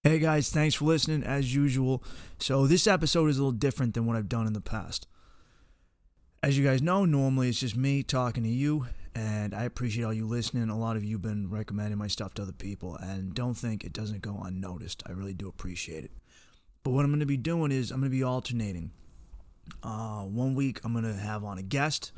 Hey guys, thanks for listening as usual. So, this episode is a little different than what I've done in the past. As you guys know, normally it's just me talking to you, and I appreciate all you listening. A lot of you have been recommending my stuff to other people, and don't think it doesn't go unnoticed. I really do appreciate it. But what I'm going to be doing is I'm going to be alternating. One week I'm going to have on a guest,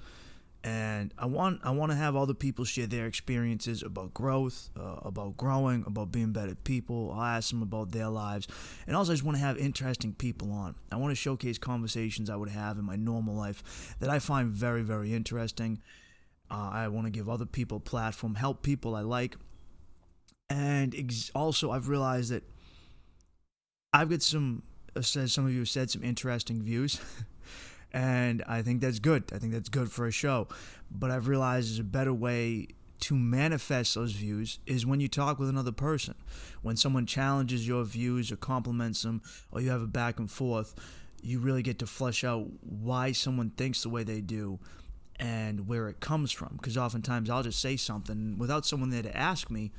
and I want to have other people share their experiences about growth, about growing, about being better people. I'll ask them about their lives, and also I just want to have interesting people on. I want to showcase conversations I would have in my normal life that I find very, very interesting. I want to give other people a platform, help people I like, and also I've realized that I've got some of you have said some interesting views. And I think that's good. I think that's good for a show. But I've realized there's a better way to manifest those views is when you talk with another person. When someone challenges your views or compliments them, or you have a back and forth, you really get to flesh out why someone thinks the way they do and where it comes from. Because oftentimes I'll just say something without someone there to ask me.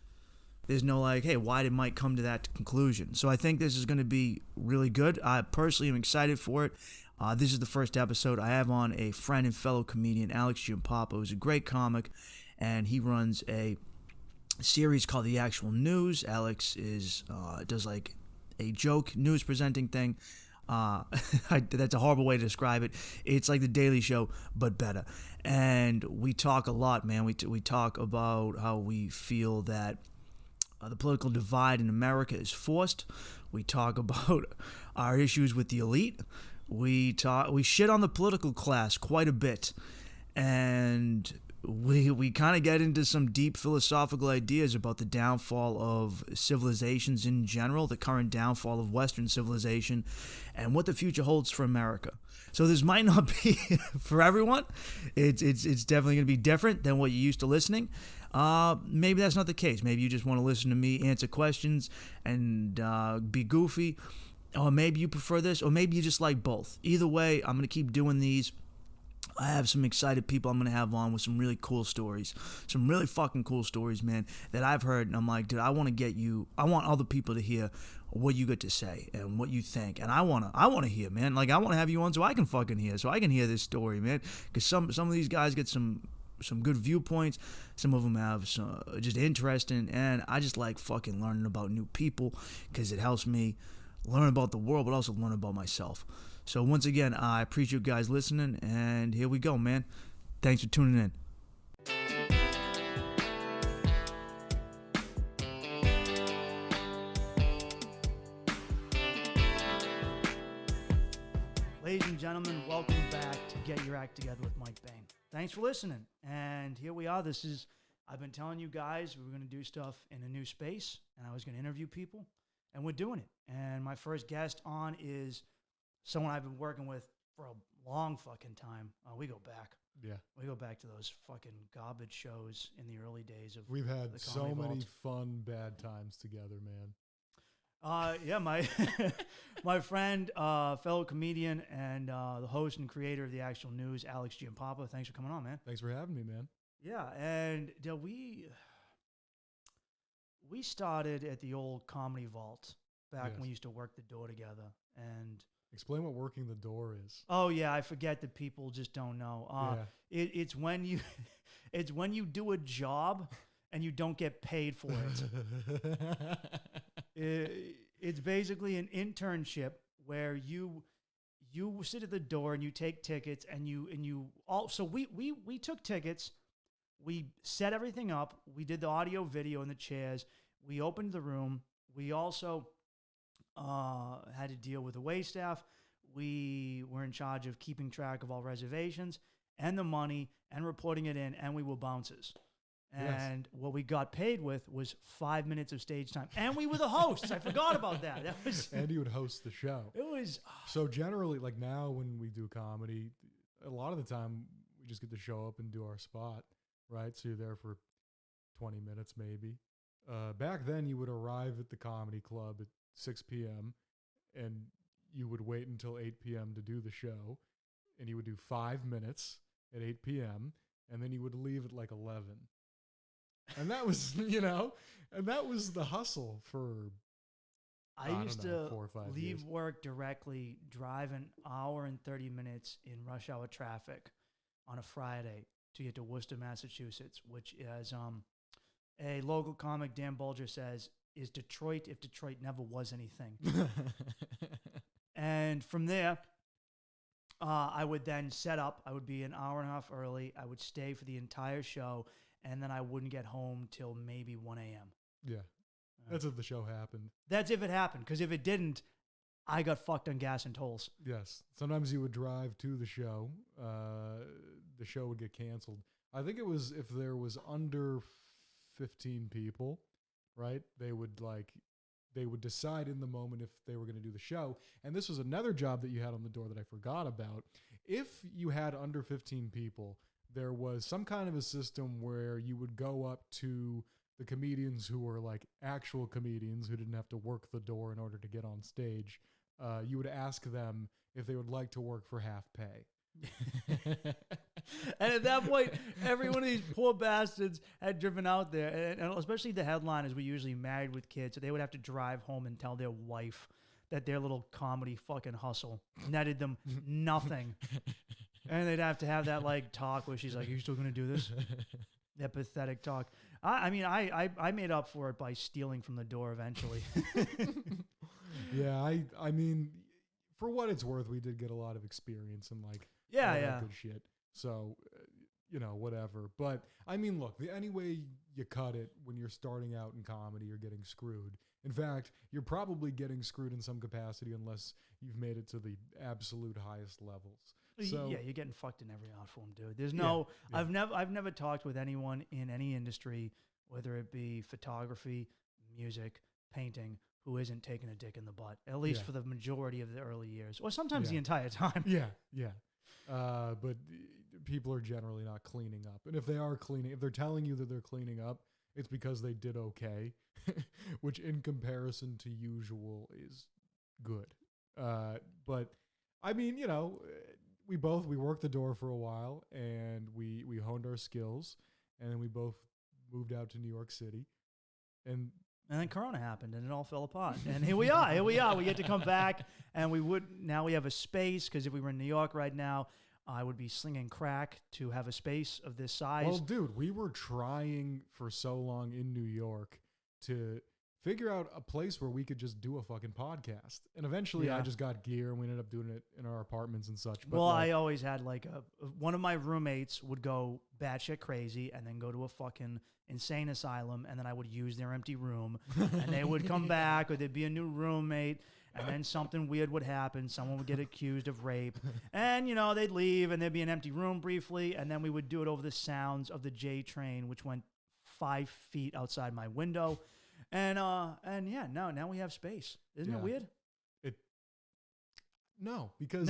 There's no like, hey, why did Mike come to that conclusion? So I think this is going to be really good. I personally am excited for it. This is the first episode. I have on a friend and fellow comedian, Alex Giampapa, who's a great comic, and he runs a series called The Actual News. Alex does like a joke news presenting thing. That's a horrible way to describe it. It's like The Daily Show, but better. And we talk a lot, man. We talk about how we feel that the political divide in America is forced. We talk about our issues with the elite. We shit on the political class quite a bit, and we kind of get into some deep philosophical ideas about the downfall of civilizations in general, the current downfall of Western civilization, and what the future holds for America. So this might not be for everyone. It's definitely going to be different than what you're used to listening. Maybe that's not the case. Maybe you just want to listen to me answer questions and be goofy. Or maybe you prefer this, or maybe you just like both. Either way, I'm going to keep doing these. I have some excited people I'm going to have on with some really cool stories. Some really fucking cool stories, man, that I've heard. And I'm like, dude, I want other people to hear what you get to say and what you think. And I want to hear, man. Like, I want to have you on so I can fucking hear. So I can hear this story, man. Because some of these guys get some good viewpoints. Some of them have some just interesting. And I just like fucking learning about new people because it helps me learn about the world, but also learn about myself. So once again, I appreciate you guys listening, and here we go, man. Thanks for tuning in. Ladies and gentlemen, welcome back to Get Your Act Together with Mike Bain. Thanks for listening, and here we are. I've been telling you guys we were going to do stuff in a new space, and I was going to interview people. And we're doing it. And my first guest on is someone I've been working with for a long fucking time. We go back. Yeah. We go back to those fucking garbage shows in the early days of We've had the so Comedy many Vault. fun, bad times together, man. Yeah, my friend, fellow comedian, and the host and creator of The Actual News, Alex Giampapa. Thanks for coming on, man. Thanks for having me, man. Yeah, and we started at the old Comedy Vault back when we used to work the door together. And explain what working the door is. Oh yeah, I forget that people just don't know. It's when you it's when you do a job and you don't get paid for it. It's basically an internship where you sit at the door and you take tickets and you all. So we took tickets. We set everything up. We did the audio, video, and the chairs. We opened the room. We also had to deal with the waitstaff. We were in charge of keeping track of all reservations and the money and reporting it in, and we were bouncers. And what we got paid with was 5 minutes of stage time. And we were the hosts. I forgot about that. And you would host the show. It was... So generally, like now when we do comedy, a lot of the time we just get to show up and do our spot, right? So you're there for 20 minutes maybe. Back then, you would arrive at the comedy club at 6 p.m. and you would wait until 8 p.m. to do the show. And you would do 5 minutes at 8 p.m. and then you would leave at like 11. And that was, and that was the hustle for I used don't know, to 4 or 5 leave years. work directly, drive an hour and 30 minutes in rush hour traffic on a Friday to get to Worcester, Massachusetts, which is a local comic, Dan Bulger says, is Detroit if Detroit never was anything. And from there, I would then set up. I would be an hour and a half early. I would stay for the entire show, and then I wouldn't get home till maybe 1 a.m. Yeah. That's if the show happened. That's if it happened, because if it didn't, I got fucked on gas and tolls. Yes. Sometimes you would drive to the show. The show would get canceled. I think it was if there was under 15 people, right? They would decide in the moment if they were going to do the show. And this was another job that you had on the door that I forgot about. If you had under 15 people, there was some kind of a system where you would go up to the comedians who were like actual comedians who didn't have to work the door in order to get on stage. You would ask them if they would like to work for half pay. And at that point, every one of these poor bastards had driven out there, and especially the headliners were usually married with kids, so they would have to drive home and tell their wife that their little comedy fucking hustle netted them nothing. And they'd have to have that like talk where she's like, "Are you still going to do this?" That pathetic talk. I mean, I made up for it by stealing from the door eventually. Yeah, I mean, for what it's worth, we did get a lot of experience and like Yeah, all that yeah. good shit. So, whatever. But I mean, look, the any way you cut it when you're starting out in comedy, you're getting screwed. In fact, you're probably getting screwed in some capacity unless you've made it to the absolute highest levels. So, yeah, you're getting fucked in every art form, dude. There's no, yeah. I've never talked with anyone in any industry, whether it be photography, music, painting, who isn't taking a dick in the butt, at least for the majority of the early years, or sometimes the entire time. Yeah. But people are generally not cleaning up. And if they are cleaning, if they're telling you that they're cleaning up, it's because they did okay, which in comparison to usual is good. But I mean, we worked the door for a while and we honed our skills, and then we both moved out to New York City. And then Corona happened and it all fell apart. And here we are. We get to come back, and now we have a space, because if we were in New York right now, I would be slinging crack to have a space of this size. Well, dude, we were trying for so long in New York to figure out a place where we could just do a fucking podcast. And eventually I just got gear and we ended up doing it in our apartments and such. But well, I always had one of my roommates would go batshit crazy and then go to a fucking insane asylum, and then I would use their empty room, and they would come back, or there'd be a new roommate, and then something weird would happen. Someone would get accused of rape, and they'd leave, and there'd be an empty room briefly, and then we would do it over the sounds of the J train, which went 5 feet outside my window. And now we have space. Isn't it weird? No, because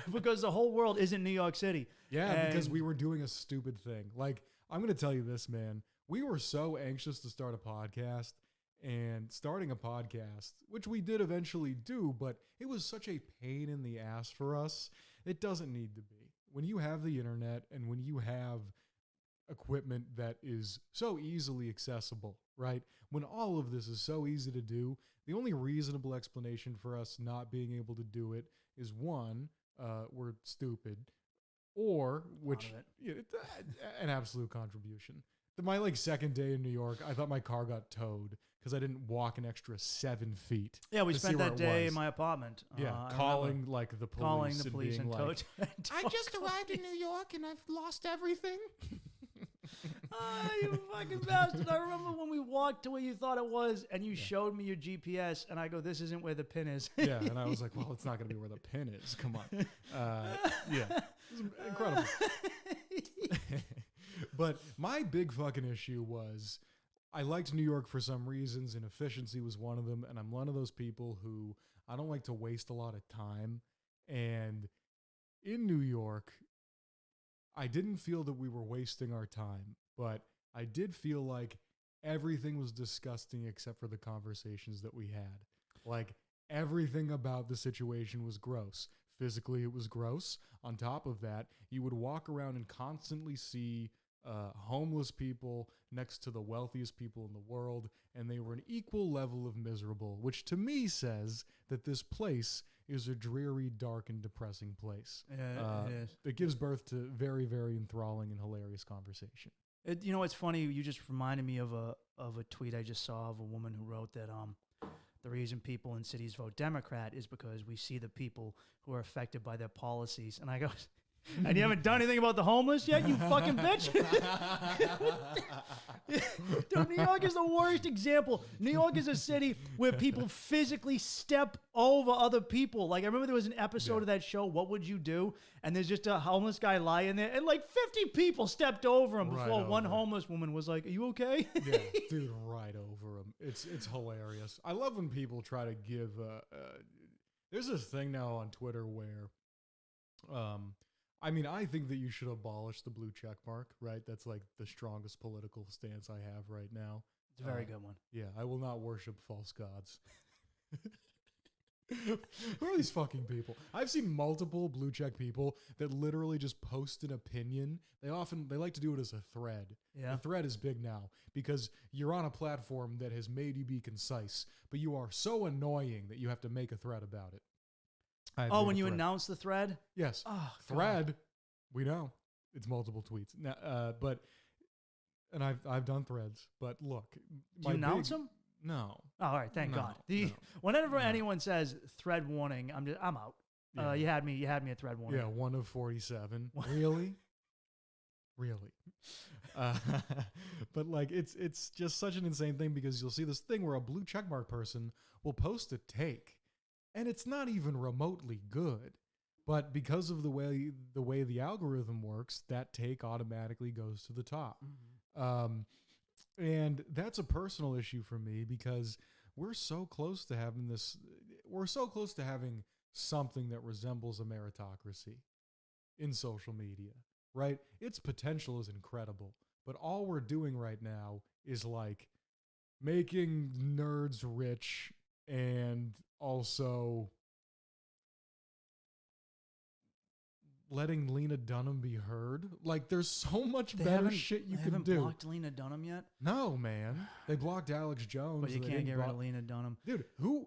because the whole world isn't New York City. Yeah, because we were doing a stupid thing. Like, I'm going to tell you this, man. We were so anxious to start a podcast, and starting a podcast, which we did eventually do, but it was such a pain in the ass for us. It doesn't need to be. When you have the internet and when you have equipment that is so easily accessible, right? When all of this is so easy to do, the only reasonable explanation for us not being able to do it is one, we're stupid, or which an absolute contribution. My second day in New York, I thought my car got towed because I didn't walk an extra 7 feet. Yeah, we spent that day in my apartment. Calling the police and like, I just arrived in New York and I've lost everything. You fucking bastard. I remember when we walked to where you thought it was, and you showed me your GPS, and I go, this isn't where the pin is. Yeah, and I was like, well, it's not going to be where the pin is. Come on. Yeah, it was incredible. But my big fucking issue was I liked New York for some reasons, and efficiency was one of them, and I'm one of those people who I don't like to waste a lot of time. And in New York, I didn't feel that we were wasting our time, but I did feel like everything was disgusting except for the conversations that we had. Like, everything about the situation was gross. Physically, it was gross. On top of that, you would walk around and constantly see homeless people next to the wealthiest people in the world, and they were an equal level of miserable, which to me says that this place is a dreary, dark, and depressing place. Yeah, it is. It gives birth to very, very enthralling and hilarious conversation. You know, it's funny. You just reminded me of a tweet I just saw of a woman who wrote that the reason people in cities vote Democrat is because we see the people who are affected by their policies. And I go, and you haven't done anything about the homeless yet, you fucking bitch. Dude, New York is the worst example. New York is a city where people physically step over other people. Like, I remember there was an episode of that show, What Would You Do? And there's just a homeless guy lying there, and like 50 people stepped over him before one homeless woman was like, "Are you okay?" Yeah, dude, right over him. It's hilarious. I love when people try to give. There's this thing now on Twitter where, I mean, I think that you should abolish the blue check mark, right? That's like the strongest political stance I have right now. It's a very good one. Yeah, I will not worship false gods. Who are these fucking people? I've seen multiple blue check people that literally just post an opinion. They like to do it as a thread. Yeah. The thread is big now because you're on a platform that has made you be concise, but you are so annoying that you have to make a thread about it. Oh, when you announce the thread? Yes. Oh, thread. God. We know it's multiple tweets. Now, and I've done threads, but look. Do you announce them? No. Oh, all right. Thank God. Whenever anyone says thread warning, I'm out. Yeah. You had me at thread warning. Yeah, 1 of 47. Really? Really? But like, it's just such an insane thing because you'll see this thing where a blue checkmark person will post a take, and it's not even remotely good. But because of the way the algorithm works, that take automatically goes to the top. Mm-hmm. And that's a personal issue for me because we're so close to having this. We're so close to having something that resembles a meritocracy in social media, right? Its potential is incredible, but all we're doing right now is like making nerds rich and also letting Lena Dunham be heard. Like, there's so much better shit you can do. They haven't blocked Lena Dunham yet? No, man. They blocked Alex Jones. But you can't get rid of Lena Dunham. Dude,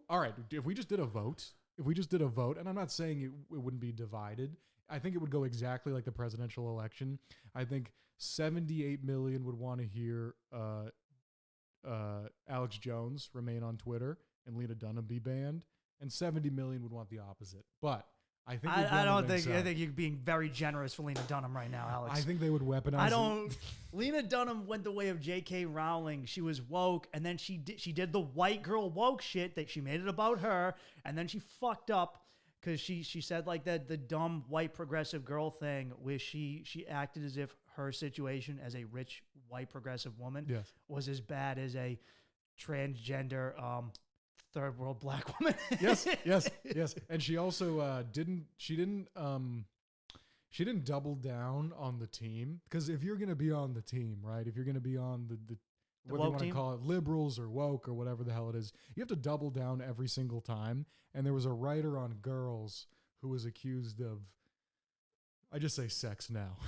all right, if we just did a vote, and I'm not saying it wouldn't be divided, I think it would go exactly like the presidential election. I think 78 million would want to hear Alex Jones remain on Twitter and Lena Dunham be banned, and 70 million would want the opposite. But I think I think you're being very generous for Lena Dunham right now, Alex. I think they would weaponize it. Lena Dunham went the way of J.K. Rowling. She was woke, and then she did the white girl woke shit that she made it about her, and then she fucked up because she said like that the dumb white progressive girl thing where she acted as if her situation as a rich white progressive woman was as bad as a transgender third world black woman. yes. And she also didn't double down on the team, because if you're going to be on the team, right? If you're going to be on the what do you want to call it, liberals or woke or whatever the hell it is, you have to double down every single time. And there was a writer on Girls who was accused of, I just say sex now.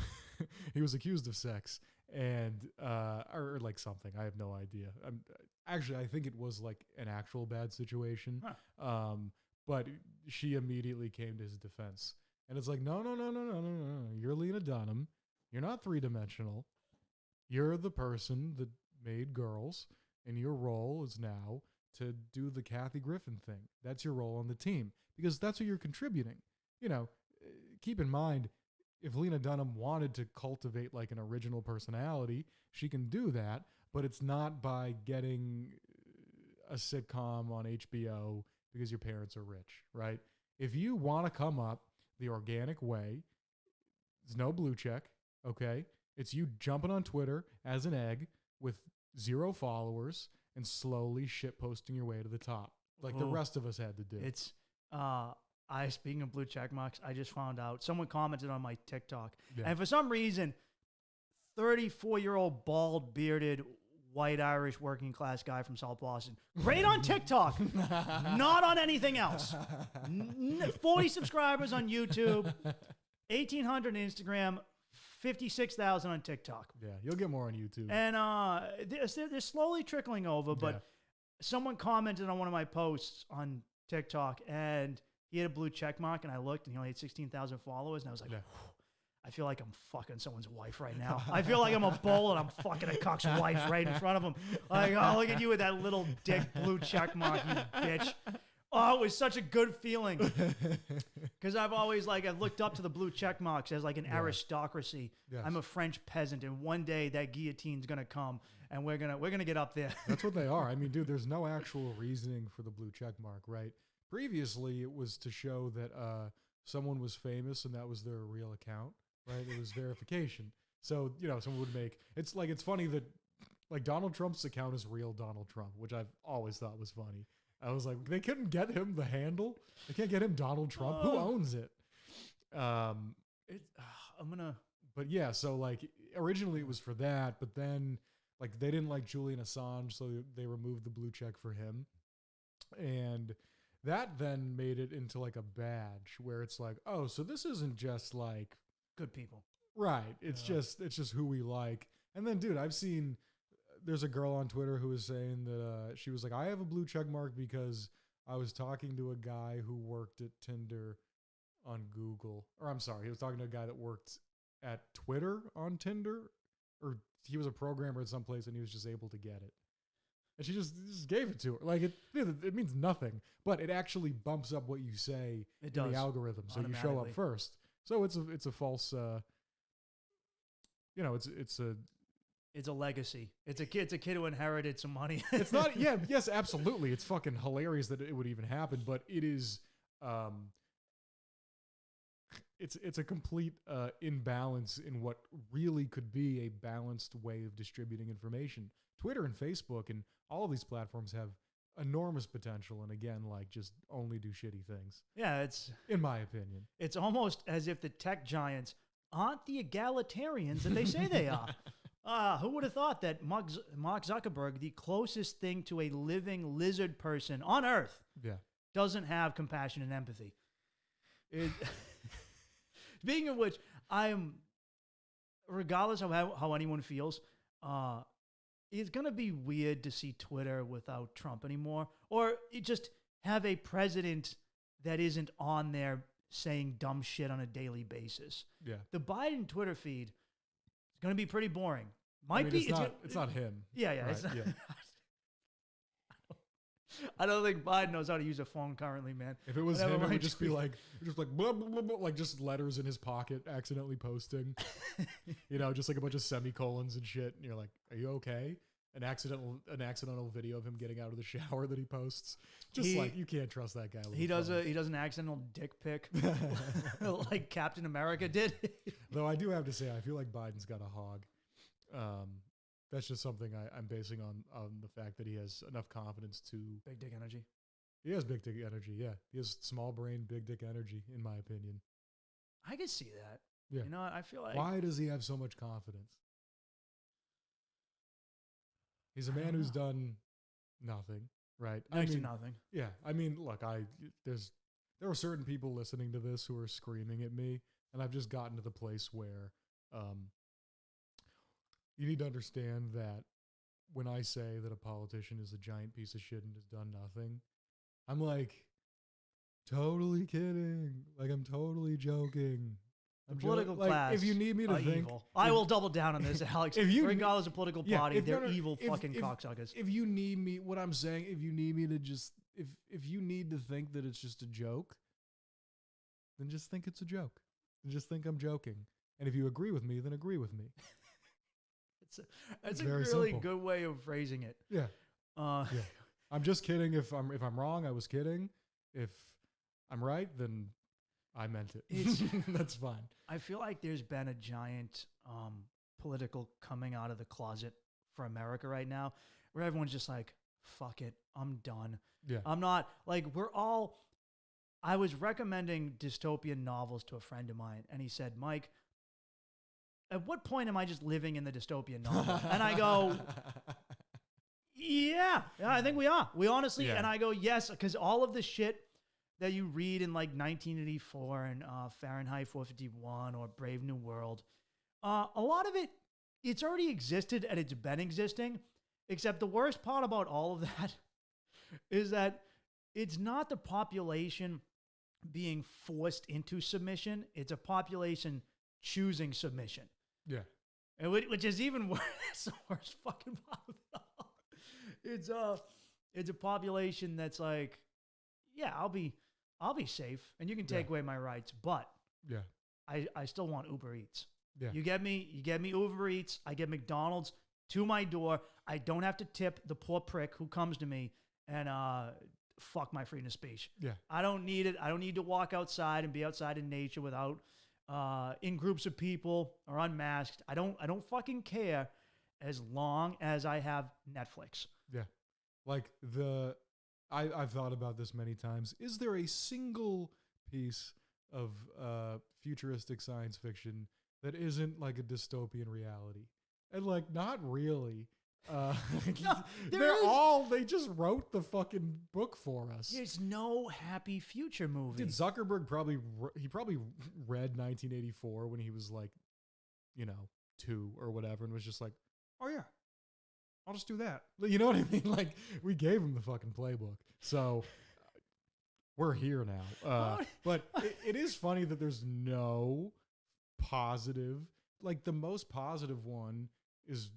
He was accused of sex and or like something. I have no idea. Actually, I think it was like an actual bad situation. Huh. But she immediately came to his defense. And it's like, no. You're Lena Dunham. You're not three-dimensional. You're the person that made Girls, and your role is now to do the Kathy Griffin thing. That's your role on the team, because that's what you're contributing. You know, keep in mind, if Lena Dunham wanted to cultivate like an original personality, she can do that, but it's not by getting a sitcom on HBO because your parents are rich, right? If you want to come up the organic way, there's no blue check, okay? It's you jumping on Twitter as an egg with 0 followers and slowly shitposting your way to the top, like the rest of us had to do. It's speaking of blue check marks, I just found out someone commented on my TikTok, and for some reason, 34-year-old bald bearded white Irish working class guy from South Boston, great on TikTok, not on anything else. 40 subscribers on YouTube, 1,800 on Instagram, 56,000 on TikTok. Yeah, you'll get more on YouTube. And they're slowly trickling over, but someone commented on one of my posts on TikTok, and he had a blue check mark, and I looked, and he only had 16,000 followers, and I was like, I feel like I'm fucking someone's wife right now. I feel like I'm a bull, and I'm fucking a cock's wife right in front of him. Like, oh, look at you with that little dick blue check mark, you bitch. Oh, it was such a good feeling. Because I've always, I've looked up to the blue check marks as like an aristocracy. Yes. I'm a French peasant, and one day that guillotine's going to come, and we're gonna get up there. That's what they are. I mean, dude, there's no actual reasoning for the blue check mark, right? Previously, it was to show that someone was famous, and that was their real account, right? It was verification. So, someone would make... It's funny that, Donald Trump's account is real Donald Trump, which I've always thought was funny. I was like, they couldn't get him the handle. They can't get him Donald Trump. Who owns it? But yeah, so originally it was for that, but then they didn't like Julian Assange, so they removed the blue check for him. And that then made it into a badge where it's like, oh, so this isn't just good people. Right. It's just who we like. And then, dude, I've seen... There's a girl on Twitter who was saying that she was like, I have a blue check mark because I was talking to a guy who worked at Tinder on Google. Or I'm sorry, he was talking to a guy that worked at Twitter on Tinder. Or he was a programmer at some place and he was just able to get it. And she just gave it to her. It means nothing. But it actually bumps up what you say in the algorithm. So you show up first. So it's a false... It's a legacy. It's a kid who inherited some money. It's not. Yeah. Yes. Absolutely. It's fucking hilarious that it would even happen. But it is. It's a complete imbalance in what really could be a balanced way of distributing information. Twitter and Facebook and all of these platforms have enormous potential, and again, just only do shitty things. Yeah. It's in my opinion. It's almost as if the tech giants aren't the egalitarians that they say they are. Who would have thought that Mark Zuckerberg, the closest thing to a living lizard person on Earth, doesn't have compassion and empathy? Speaking of which, regardless of how anyone feels, it's going to be weird to see Twitter without Trump anymore, or just have a president that isn't on there saying dumb shit on a daily basis. Yeah. The Biden Twitter feed is going to be pretty boring. It's not him. Yeah, yeah. Right, it's not, I don't think Biden knows how to use a phone currently, man. If it was him, it would just be blah, blah, blah, blah, just letters in his pocket, accidentally posting. Just a bunch of semicolons and shit. And you're like, are you okay? An accidental video of him getting out of the shower that he posts. You can't trust that guy. He does an accidental dick pic, like Captain America did. Though I do have to say, I feel like Biden's got a hog. That's just something I'm basing on the fact that he has enough confidence to... Big dick energy. He has big dick energy, yeah. He has small brain, big dick energy, in my opinion. I can see that. Yeah. I feel like... Why does he have so much confidence? He's a man who's done nothing, right? Next to nothing. Yeah. I mean, look, there are certain people listening to this who are screaming at me, and I've just gotten to the place where... you need to understand that when I say that a politician is a giant piece of shit and has done nothing, I'm totally kidding. I'm totally joking. The political class. If you need me to think, evil. I will double down on this, Alex. Regardless of political party, they're evil fucking cocksuckers. If you need me, what I'm saying, if you need me to just, if you need to think that it's just a joke, then just think it's a joke. And just think I'm joking. And if you agree with me, then agree with me. It's a really simple. Good way of phrasing it. Yeah. Yeah. I'm just kidding. If I'm wrong, I was kidding. If I'm right, then I meant it. That's fine. I feel like there's been a giant political coming out of the closet for America right now, where everyone's just like, fuck it, I'm done. Yeah. I'm not, I was recommending dystopian novels to a friend of mine, and he said, Mike, at what point am I just living in the dystopian novel? And I go, yeah, I think we are. We honestly, and I go, yes, because all of the shit that you read in 1984 and Fahrenheit 451 or Brave New World, A lot of it, it's already existed and it's been existing, except the worst part about all of that is that it's not the population being forced into submission. It's a population choosing submission. Yeah. And which is even worse. That's the worst fucking part of it all. It's a population that's like, yeah, I'll be safe and you can take away my rights, but yeah, I still want Uber Eats. Yeah. You get me Uber Eats, I get McDonald's to my door. I don't have to tip the poor prick who comes to me and fuck my freedom of speech. Yeah. I don't need it. I don't need to walk outside and be outside in nature without in groups of people or unmasked. I don't fucking care as long as I have Netflix. Yeah. Like I've thought about this many times. Is there a single piece of futuristic science fiction that isn't like a dystopian reality? And like, not really. No, they just wrote the fucking book for us. There's no happy future movie. Dude, Zuckerberg probably read 1984 when he was like, 2 or whatever, and was just like, oh yeah, I'll just do that. You know what I mean? Like, we gave him the fucking playbook. So we're here now. But it is funny that there's no positive. Like, the most positive one is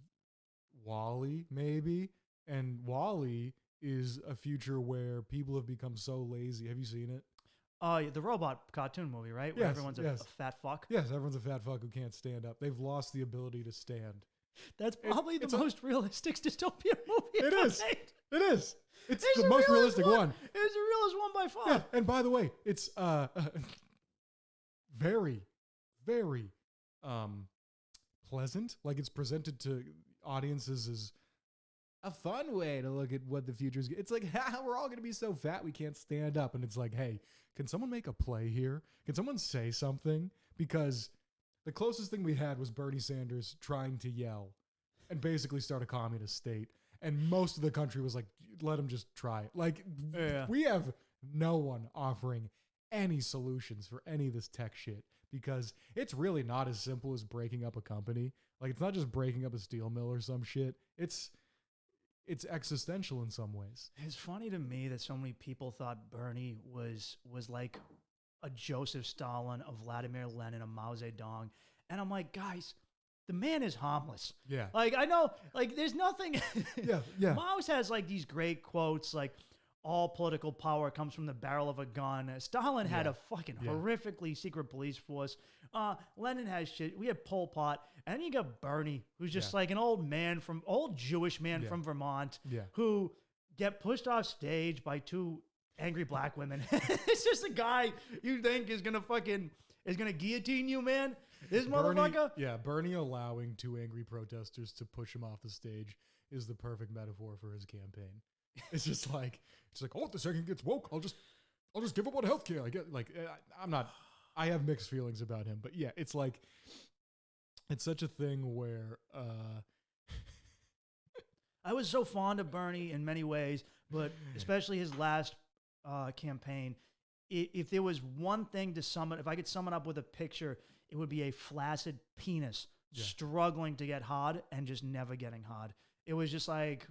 WALL-E, maybe. And WALL-E is a future where people have become so lazy. Have you seen it? The robot cartoon movie, right? Where everyone's a fat fuck. Yes, everyone's a fat fuck who can't stand up. They've lost the ability to stand. That's probably the most realistic dystopian movie It ever is. made. It is. It's the most realistic one. It's the realest one by far. Yeah, and by the way, it's very, very pleasant. Like, it's presented to audiences as a fun way to look at what the future is. It's like, we're all going to be so fat we can't stand up. And it's like, hey, can someone make a play here? Can someone say something? Because the closest thing we had was Bernie Sanders trying to yell and basically start a communist state. And most of the country was like, let him just try it. Like, we have no one offering any solutions for any of this tech shit, because it's really not as simple as breaking up a company. Like, it's not just breaking up a steel mill or some shit. It's existential in some ways. It's funny to me that so many people thought Bernie was like a Joseph Stalin, a Vladimir Lenin, a Mao Zedong. And I'm like, guys, the man is harmless. Yeah. Like, I know, like, there's nothing. Yeah. Mao's has like these great quotes, like, all political power comes from the barrel of a gun. Stalin had a fucking horrifically secret police force. Lenin has shit. We have Pol Pot. And then you got Bernie, who's just like an old Jewish man from Vermont who get pushed off stage by 2 angry black women. It's just a guy you think is going to guillotine you, man. This motherfucker. Yeah, Bernie allowing 2 angry protesters to push him off the stage is the perfect metaphor for his campaign. It's just like, oh, if the second gets woke, I'll just give up on healthcare. I have mixed feelings about him, but yeah, it's like, it's such a thing where, I was so fond of Bernie in many ways, but especially his last campaign. If there was one thing to sum it, if I could sum it up with a picture, it would be a flaccid penis struggling to get hard and just never getting hard. It was just like,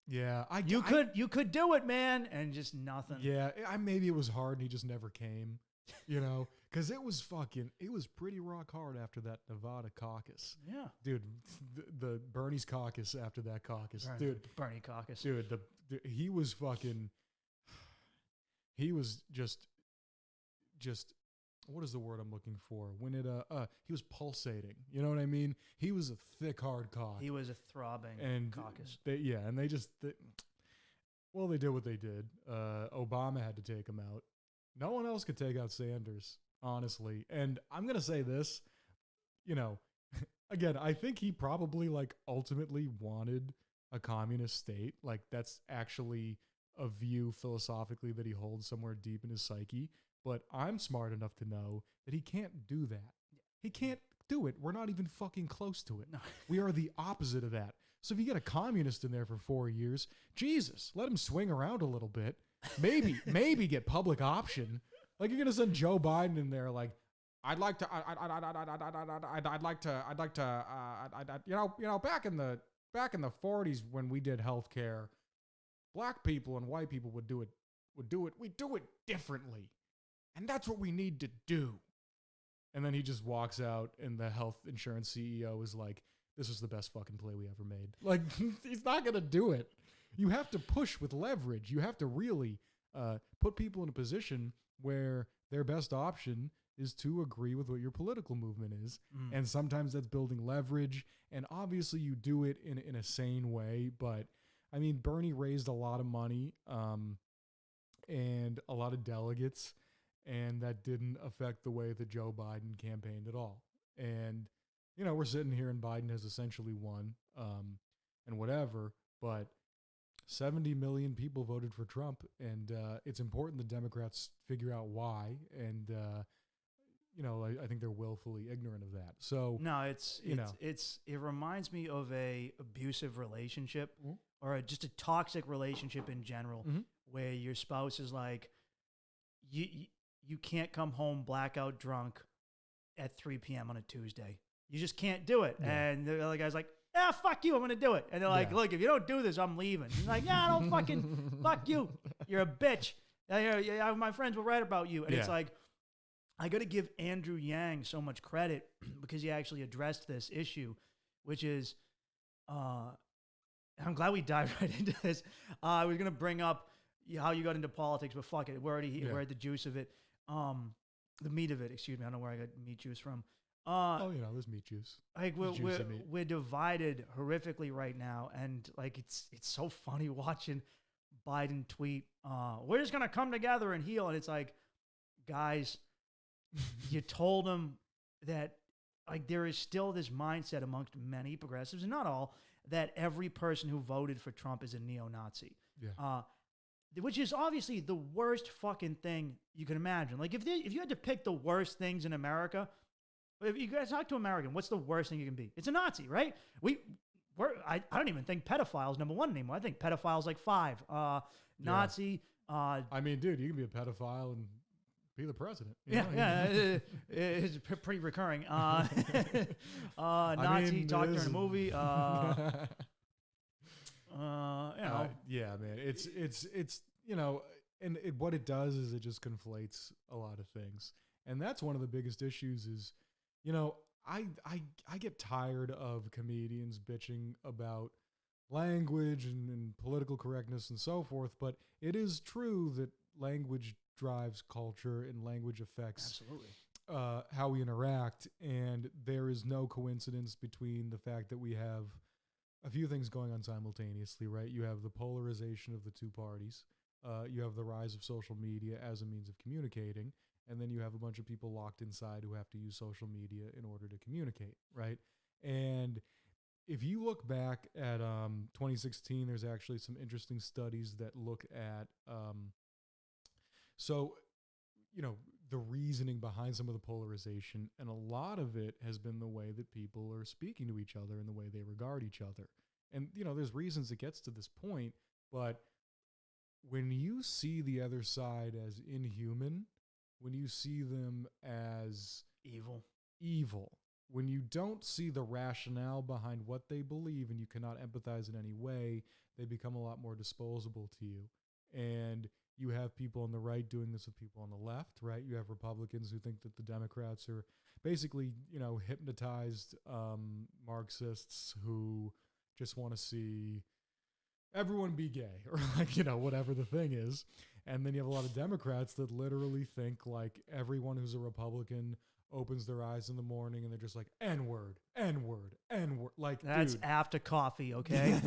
yeah, you could do it, man, and just nothing. Yeah, maybe it was hard and he just never came, because it was pretty rock hard after that Nevada caucus. Yeah, dude, the Bernie's caucus after that caucus, Bernie caucus, dude, he was just what is the word I'm looking for? When he was pulsating. You know what I mean? He was a thick, hard cock. He was a throbbing caucus. They did what they did. Obama had to take him out. No one else could take out Sanders, honestly. And I'm going to say this, again, I think he probably ultimately wanted a communist state. Like, that's actually a view philosophically that he holds somewhere deep in his psyche. But I'm smart enough to know that he can't do that. He can't do it. We're not even fucking close to it. No. We are the opposite of that. So if you get a communist in there for 4 years, Jesus, let him swing around a little bit. Maybe get public option. Like, you're going to send Joe Biden in there like, I'd like to, back in the 40s when we did healthcare, black people and white people we do it differently. And that's what we need to do. And then he just walks out and the health insurance CEO is like, this is the best fucking play we ever made. Like, he's not going to do it. You have to push with leverage. You have to really put people in a position where their best option is to agree with what your political movement is. And sometimes that's building leverage. And obviously you do it in a sane way. But I mean, Bernie raised a lot of money and a lot of delegates, and that didn't affect the way that Joe Biden campaigned at all. And, you know, we're sitting here and Biden has essentially won and whatever, but 70 million people voted for Trump, and it's important the Democrats figure out why. And, you know, I think they're willfully ignorant of that. So no, it reminds me of a abusive relationship or just a toxic relationship in general, where your spouse is like, you can't come home blackout drunk at 3 p.m. on a Tuesday. You just can't do it. Yeah. And the other guy's like, fuck you, I'm going to do it. And they're like, look, if you don't do this, I'm leaving. He's like, yeah, don't fucking, fuck you. You're a bitch. My friends will write about you. And it's like, I got to give Andrew Yang so much credit because he actually addressed this issue, which is, I'm glad we dived right into this. I was going to bring up how you got into politics, but fuck it. We're at the juice of it. The meat of it, excuse me. I don't know where I got meat juice from. There's meat juice. Like we're divided horrifically right now, and like it's so funny watching Biden tweet, "We're just gonna come together and heal," and it's like, guys, you told them that like there is still this mindset amongst many progressives, and not all, that every person who voted for Trump is a neo-Nazi. Yeah. Which is obviously the worst fucking thing you can imagine. Like if you had to pick the worst things in America, if you guys talk to an American, what's the worst thing you can be? It's a Nazi, right? I don't even think pedophile's number one anymore. I think pedophile's like 5. Nazi. I mean, dude, you can be a pedophile and be the president. It's pretty recurring. Nazi talked during a movie. Yeah, man. It's you know, and what it does is it just conflates a lot of things, and that's one of the biggest issues. Is, you know, I get tired of comedians bitching about language and political correctness and so forth, but it is true that language drives culture and language affects how we interact, and there is no coincidence between the fact that we have a few things going on simultaneously, right? You have the polarization of the two parties. You have the rise of social media as a means of communicating. And then you have a bunch of people locked inside who have to use social media in order to communicate, right? And if you look back at 2016, there's actually some interesting studies that look at, the reasoning behind some of the polarization, and a lot of it has been the way that people are speaking to each other and the way they regard each other. And, you know, there's reasons it gets to this point, but when you see the other side as inhuman, when you see them as evil, when you don't see the rationale behind what they believe and you cannot empathize in any way, they become a lot more disposable to you. And you have people on the right doing this with people on the left, right? You have Republicans who think that the Democrats are basically, you know, hypnotized Marxists who just want to see everyone be gay or like, you know, whatever the thing is. And then you have a lot of Democrats that literally think like everyone who's a Republican opens their eyes in the morning and they're just like, N-word, N-word, N-word. Like, that's dude. After coffee, okay?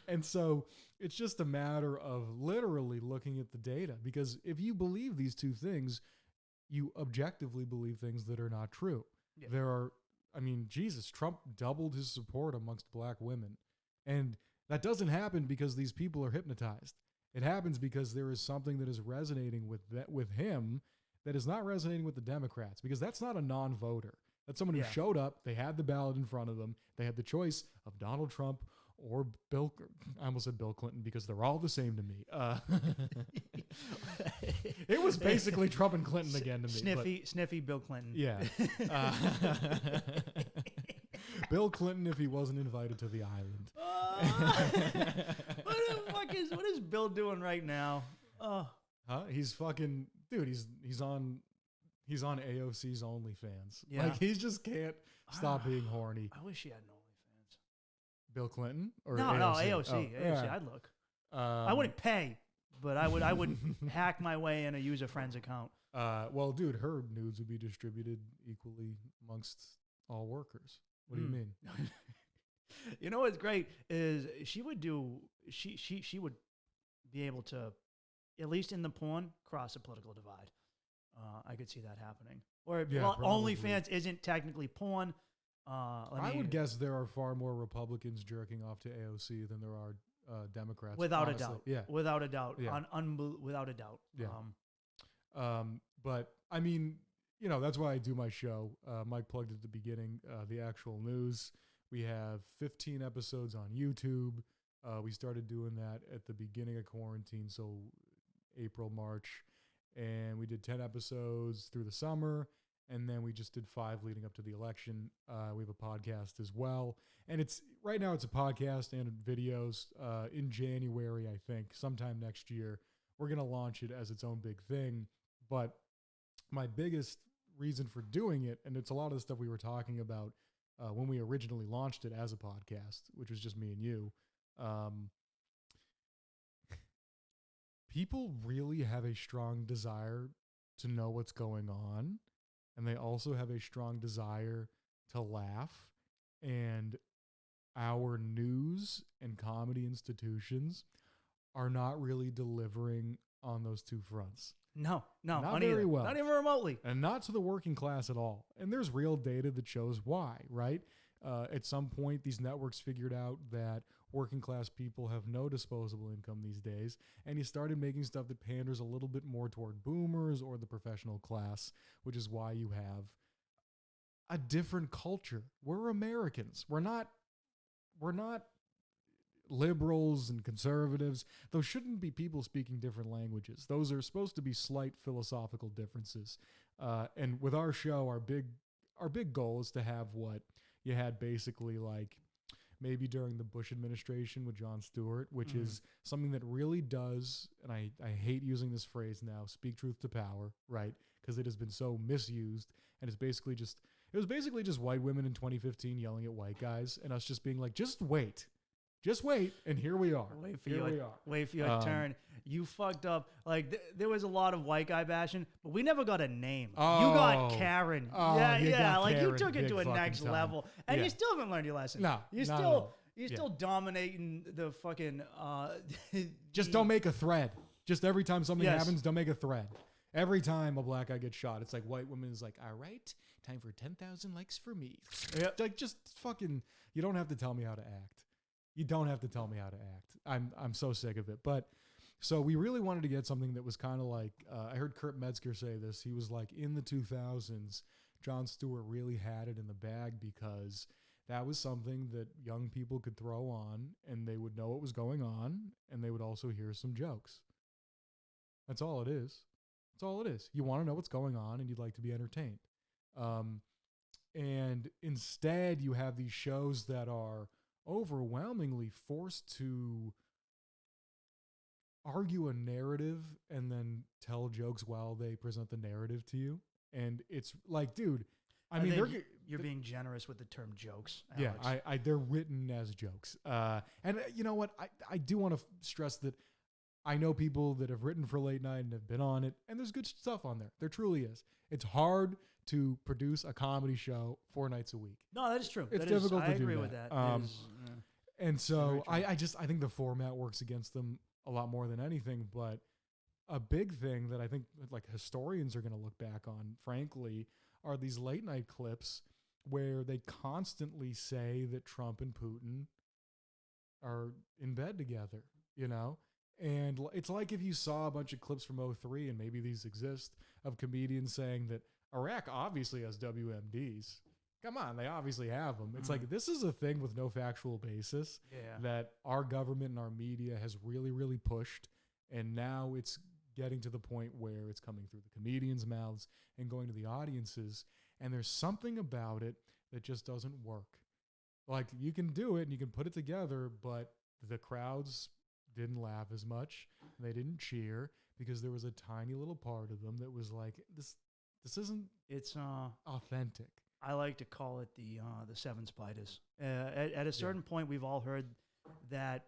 And so it's just a matter of literally looking at the data, because if you believe these two things, you objectively believe things that are not true. Yeah. Trump doubled his support amongst black women. And that doesn't happen because these people are hypnotized. It happens because there is something that is resonating with him that is not resonating with the Democrats, because that's not a non-voter. That's someone who showed up, they had the ballot in front of them, they had the choice of Donald Trump or Bill. I almost said Bill Clinton because they're all the same to me. It was basically Trump and Clinton again to me. Sniffy Bill Clinton. Yeah. Bill Clinton if he wasn't invited to the island. What is Bill doing right now? Huh? He's fucking dude. He's on AOC's OnlyFans. Yeah. Like he just can't stop being horny. I wish he had an OnlyFans. Bill Clinton or No, AOC? AOC. Oh, AOC. yeah. I'd look. I wouldn't pay, but I would hack my way in a user friend's account. Well, dude, her nudes would be distributed equally amongst all workers. What do you mean? You know what's great is she would be able to, at least in the porn, cross a political divide. I could see that happening. Or OnlyFans isn't technically porn. I would guess there are far more Republicans jerking off to AOC than there are Democrats. Without honestly. a doubt. Yeah. Without a doubt. Yeah. Without a doubt. Yeah. But I mean, you know, that's why I do my show. Mike plugged at the beginning, the actual news. We have 15 episodes on YouTube. We started doing that at the beginning of quarantine, so April, March. And we did 10 episodes through the summer. And then we just did 5 leading up to the election. We have a podcast as well. And right now it's a podcast and videos. In January, I think, sometime next year, we're going to launch it as its own big thing. But my biggest reason for doing it, and it's a lot of the stuff we were talking about when we originally launched it as a podcast, which was just me and you. People really have a strong desire to know what's going on. And they also have a strong desire to laugh. And our news and comedy institutions are not really delivering on those two fronts. No, not very well. Not even remotely. And not to the working class at all. And there's real data that shows why, right? At some point, these networks figured out that working class people have no disposable income these days, and he started making stuff that panders a little bit more toward boomers or the professional class, which is why you have a different culture. We're Americans. We're not liberals and conservatives. Those shouldn't be people speaking different languages. Those are supposed to be slight philosophical differences. And with our show, our big goal is to have what you had basically like maybe during the Bush administration with Jon Stewart, which is something that really does, and I hate using this phrase now, speak truth to power, right? Because it has been so misused, and it was basically just white women in 2015 yelling at white guys, and us just being like, just wait, and here we are. Wait for your turn. You fucked up. Like there was a lot of white guy bashing, but we never got a name. You got Karen. Yeah. Like Karen, you took it to a next level, and you still haven't learned your lesson. No, you're still dominating the fucking. Just don't make a thread. Just every time something happens, don't make a thread. Every time a black guy gets shot, it's like white woman is like, all right, time for 10,000 likes for me. Yep. Like just fucking. You don't have to tell me how to act. You don't have to tell me how to act. I'm so sick of it. But so we really wanted to get something that was kind of like, I heard Kurt Metzger say this. He was like, in the 2000s, Jon Stewart really had it in the bag because that was something that young people could throw on and they would know what was going on and they would also hear some jokes. That's all it is. That's all it is. You want to know what's going on and you'd like to be entertained. And instead you have these shows that are overwhelmingly forced to argue a narrative and then tell jokes while they present the narrative to you. And it's like, dude, I mean, you're being generous with the term jokes, Alex. Yeah, they're written as jokes. And you know what? I do want to stress that I know people that have written for late night and have been on it, and there's good stuff on there. There truly is. It's hard to produce a comedy show 4 nights a week. No, that is true. It's difficult to do that. I agree with that. And so I think the format works against them a lot more than anything. But a big thing that I think like historians are going to look back on, frankly, are these late night clips where they constantly say that Trump and Putin are in bed together, you know? And it's like if you saw a bunch of clips from 2003, and maybe these exist, of comedians saying that Iraq obviously has WMDs. come on, they obviously have them. It's like, this is a thing with no factual basis that our government and our media has really, really pushed. And now it's getting to the point where it's coming through the comedians' mouths and going to the audiences. And there's something about it that just doesn't work. Like, you can do it and you can put it together, but the crowds didn't laugh as much. They didn't cheer because there was a tiny little part of them that was like, this isn't, it's authentic. I like to call it the seven spiders. At a certain point, we've all heard that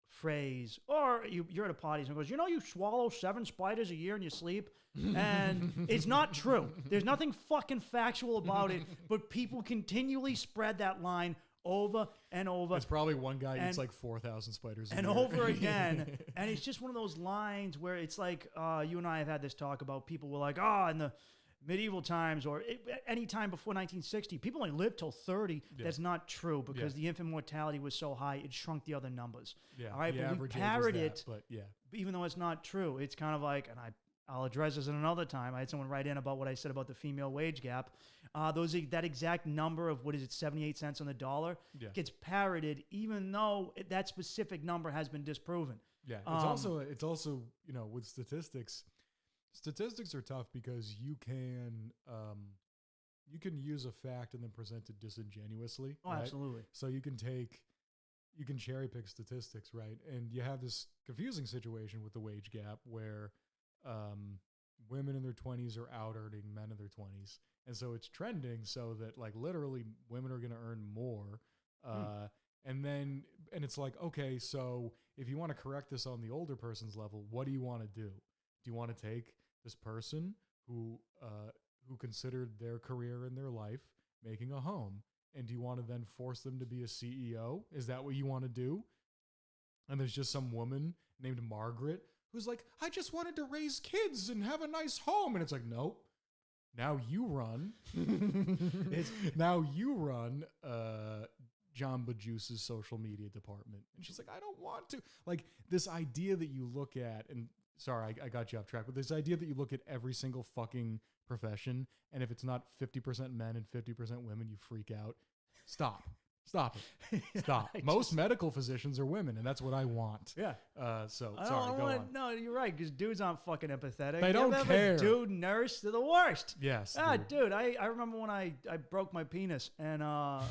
phrase, or you're at a party and someone goes, you swallow 7 spiders a year in your sleep, and it's not true. There's nothing fucking factual about it, but people continually spread that line over and over. It's probably one guy eats like 4,000 spiders a and year. over again. And it's just one of those lines where it's like, you and I have had this talk about, people were like, in the medieval times or any time before 1960, people only lived till 30. Yeah. That's not true, because the infant mortality was so high, it shrunk the other numbers. Yeah. All right, but we parrot it, but even though it's not true, it's kind of like, and I'll address this in another time. I had someone write in about what I said about the female wage gap. That exact number of, 78 cents on the dollar gets parroted, even though that specific number has been disproven. Yeah, it's also with statistics. Statistics are tough because you can use a fact and then present it disingenuously. Oh, right? Absolutely. So you can cherry pick statistics, right? And you have this confusing situation with the wage gap where women in their 20s are out earning men in their 20s. And so it's trending so that like literally women are going to earn more. And it's like, okay, so if you want to correct this on the older person's level, what do you want to do? Do you want to take this person who considered their career in their life making a home, and do you want to then force them to be a CEO? Is that what you want to do? And there's just some woman named Margaret who's like, I just wanted to raise kids and have a nice home. And it's like, nope. Now you run. John Bajuice's social media department. And she's like, I don't want to. Like, this idea that you look at, and sorry, I got you off track, but this idea that you look at every single fucking profession, and if it's not 50% men and 50% women, you freak out. Stop it. Stop. Most medical physicians are women, and that's what I want. Yeah. Sorry, go on. No, you're right, because dudes aren't fucking empathetic. They don't care. Dude, nurse, they're the worst. Yes. Dude, I remember when I broke my penis, and I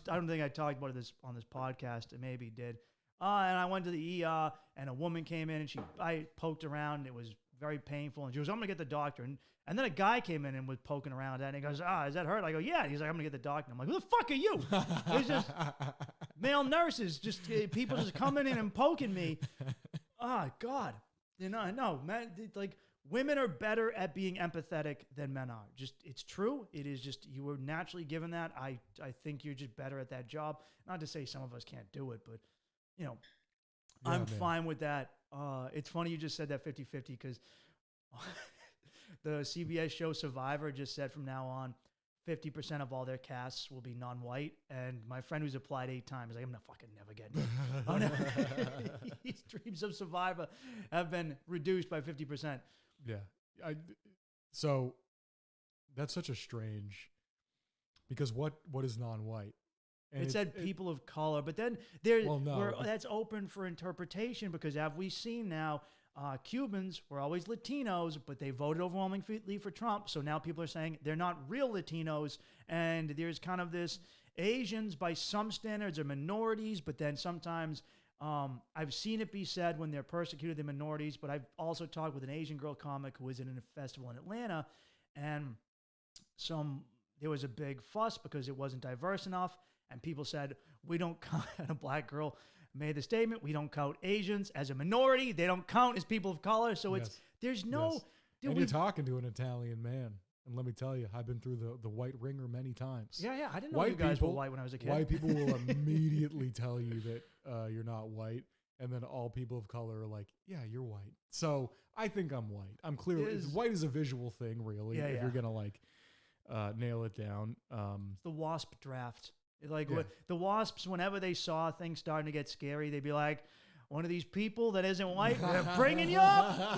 don't think I talked about this on this podcast. I maybe did. And I went to the ER, and a woman came in, and I poked around, and it was very painful. And she goes, I'm going to get the doctor. And then a guy came in and was poking around, and he goes, is that hurt? I go, yeah. And he's like, I'm going to get the doctor. I'm like, who the fuck are you? It's just male nurses, just people just coming in and poking me. God. No, man, like, women are better at being empathetic than men are. Just, it's true. It is just, you were naturally given that. I think you're just better at that job. Not to say some of us can't do it, but I'm fine with that. It's funny you just said that 50-50, because the CBS show Survivor just said from now on, 50% of all their casts will be non-white. And my friend who's applied 8 times, like, I'm not fucking never getting it. His dreams of Survivor have been reduced by 50%. Yeah. So that's such a strange, because what is non-white? And it said people of color, but then that's open for interpretation, because as we've seen now, Cubans were always Latinos, but they voted overwhelmingly for Trump. So now people are saying they're not real Latinos. And there's kind of this, Asians by some standards are minorities, but then sometimes I've seen it be said when they're persecuted, they're minorities. But I've also talked with an Asian girl comic who was in a festival in Atlanta, and there was a big fuss because it wasn't diverse enough. And people said, we don't count, and a black girl made the statement, we don't count Asians as a minority. They don't count as people of color. So there's no... Yes. Dude, and you're talking to an Italian man. And let me tell you, I've been through the white ringer many times. Yeah. I didn't know you guys were white when I was a kid. White people will immediately tell you that you're not white. And then all people of color are like, yeah, you're white. So I think I'm white. I'm clearly... White is a visual thing, really, if you're going to nail it down. It's the WASP draft. The WASPs, whenever they saw things starting to get scary, they'd be like, one of these people that isn't white, we're bringing you up.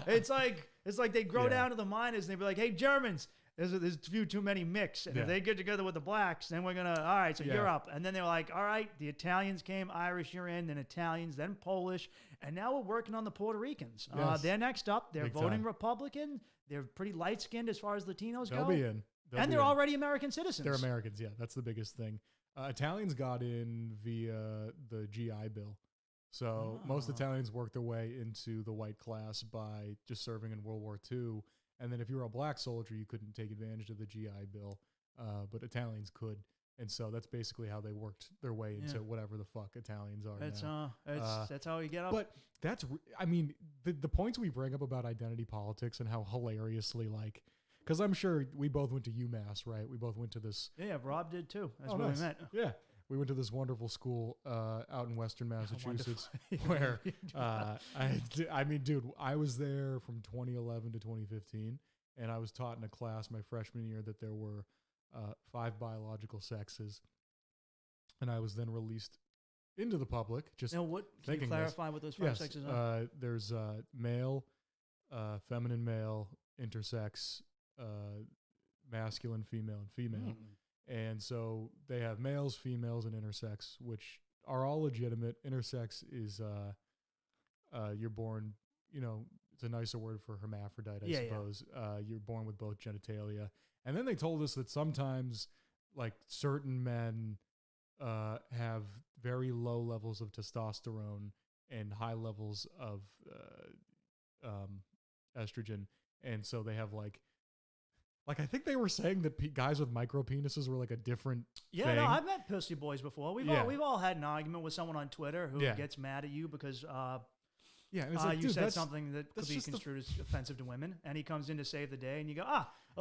It's like they grow down to the miners, and they'd be like, hey, Germans, there's too many mix. And Yeah. if they get together with the blacks, then we're going to, all right, so Yeah. you're up. And then they were like, all right, the Italians came, Irish, you're in, then Italians, then Polish. And now we're working on the Puerto Ricans. Yes. They're next up. They're Big voting time. Republican. They're pretty light-skinned as far as Latinos They'll go. be in. They'll And be they're in. already American citizens. They're Americans, yeah. That's the biggest thing. Italians got in via the GI Bill. So most Oh. Italians worked their way into the white class by just serving in World War II. And then if you were a black soldier, you couldn't take advantage of the GI Bill, but Italians could. And so that's basically how they worked their way into Yeah. whatever the fuck Italians are That's now. that's how you get up. But I mean, the points we bring up about identity politics and how hilariously, like, because I'm sure we both went to UMass, right? We both went to this. yeah, Rob did too. That's Oh, where nice. we met. Yeah. We went to this wonderful school out in Western Massachusetts where, I mean, dude, I was there from 2011 to 2015, and I was taught in a class my freshman year that there were 5 biological sexes, and I was then released into the public. Just Now, what can you thinking this. clarify what those 5 yes, sexes are? there's male, feminine, male, intersex, masculine, female, and female. And so they have males, females, and intersex, which are all legitimate. Intersex is you're born, it's a nicer word for hermaphrodite, I suppose. You're born with both genitalia. And then they told us that sometimes, like, certain men have very low levels of testosterone and high levels of estrogen. And so they have, like I think they were saying that guys with micro penises were like a different Yeah, thing. no, I've met pussy boys before. We've Yeah. all had an argument with someone on Twitter who Yeah. gets mad at you because Yeah, and it's like, you dude, said that's something that could that's be just the- construed as offensive to women, and he comes in to save the day, and you go,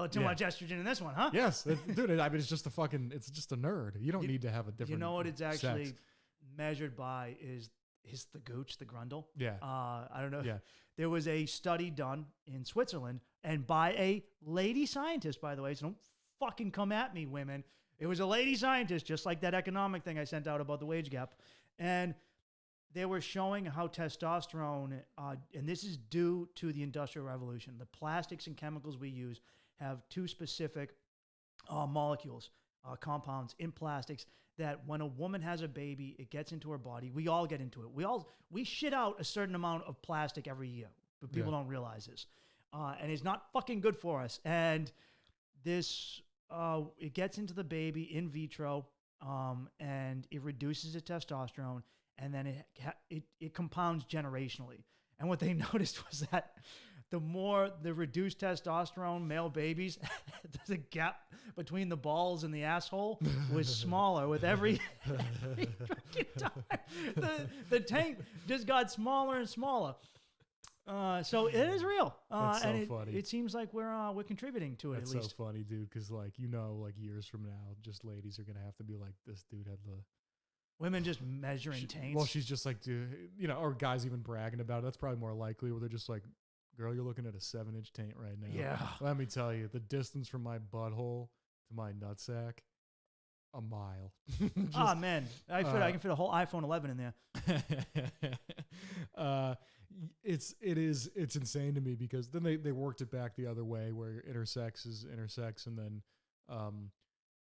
too Yeah. much estrogen in this one, huh? Yes, dude. I mean, it's just it's just a nerd. You don't need to have a different. You know what it's actually sex. measured by is the gooch, the grundle. Yeah. I don't know. Yeah. There was a study done in Switzerland, and by a lady scientist, by the way, so don't fucking come at me, women. It was a lady scientist, just like that economic thing I sent out about the wage gap. And they were showing how testosterone, and this is due to the Industrial Revolution, the plastics and chemicals we use have 2 specific molecules, compounds in plastics that when a woman has a baby, it gets into her body. We all get into it. We shit out a certain amount of plastic every year, but people don't realize this. And it's not fucking good for us. And this, it gets into the baby in vitro, and it reduces the testosterone, and then it compounds generationally. And what they noticed was that the more the reduced testosterone male babies, the gap between the balls and the asshole was smaller with every freaking time. The tank just got smaller and smaller. So it is real. That's so and funny. it seems like we're contributing to it. That's at least. so funny, dude. Because years from now, just ladies are gonna have to be like, this dude had the. Women just measuring taints. Well, she's just like, dude, or guys even bragging about it. That's probably more likely, where they're just like, girl, you're looking at a 7-inch taint right now. Yeah. Let me tell you, the distance from my butthole to my nutsack, a mile. Oh man, I can fit a whole iPhone 11 in there. It's insane to me, because then they worked it back the other way, where intersex is intersex, and then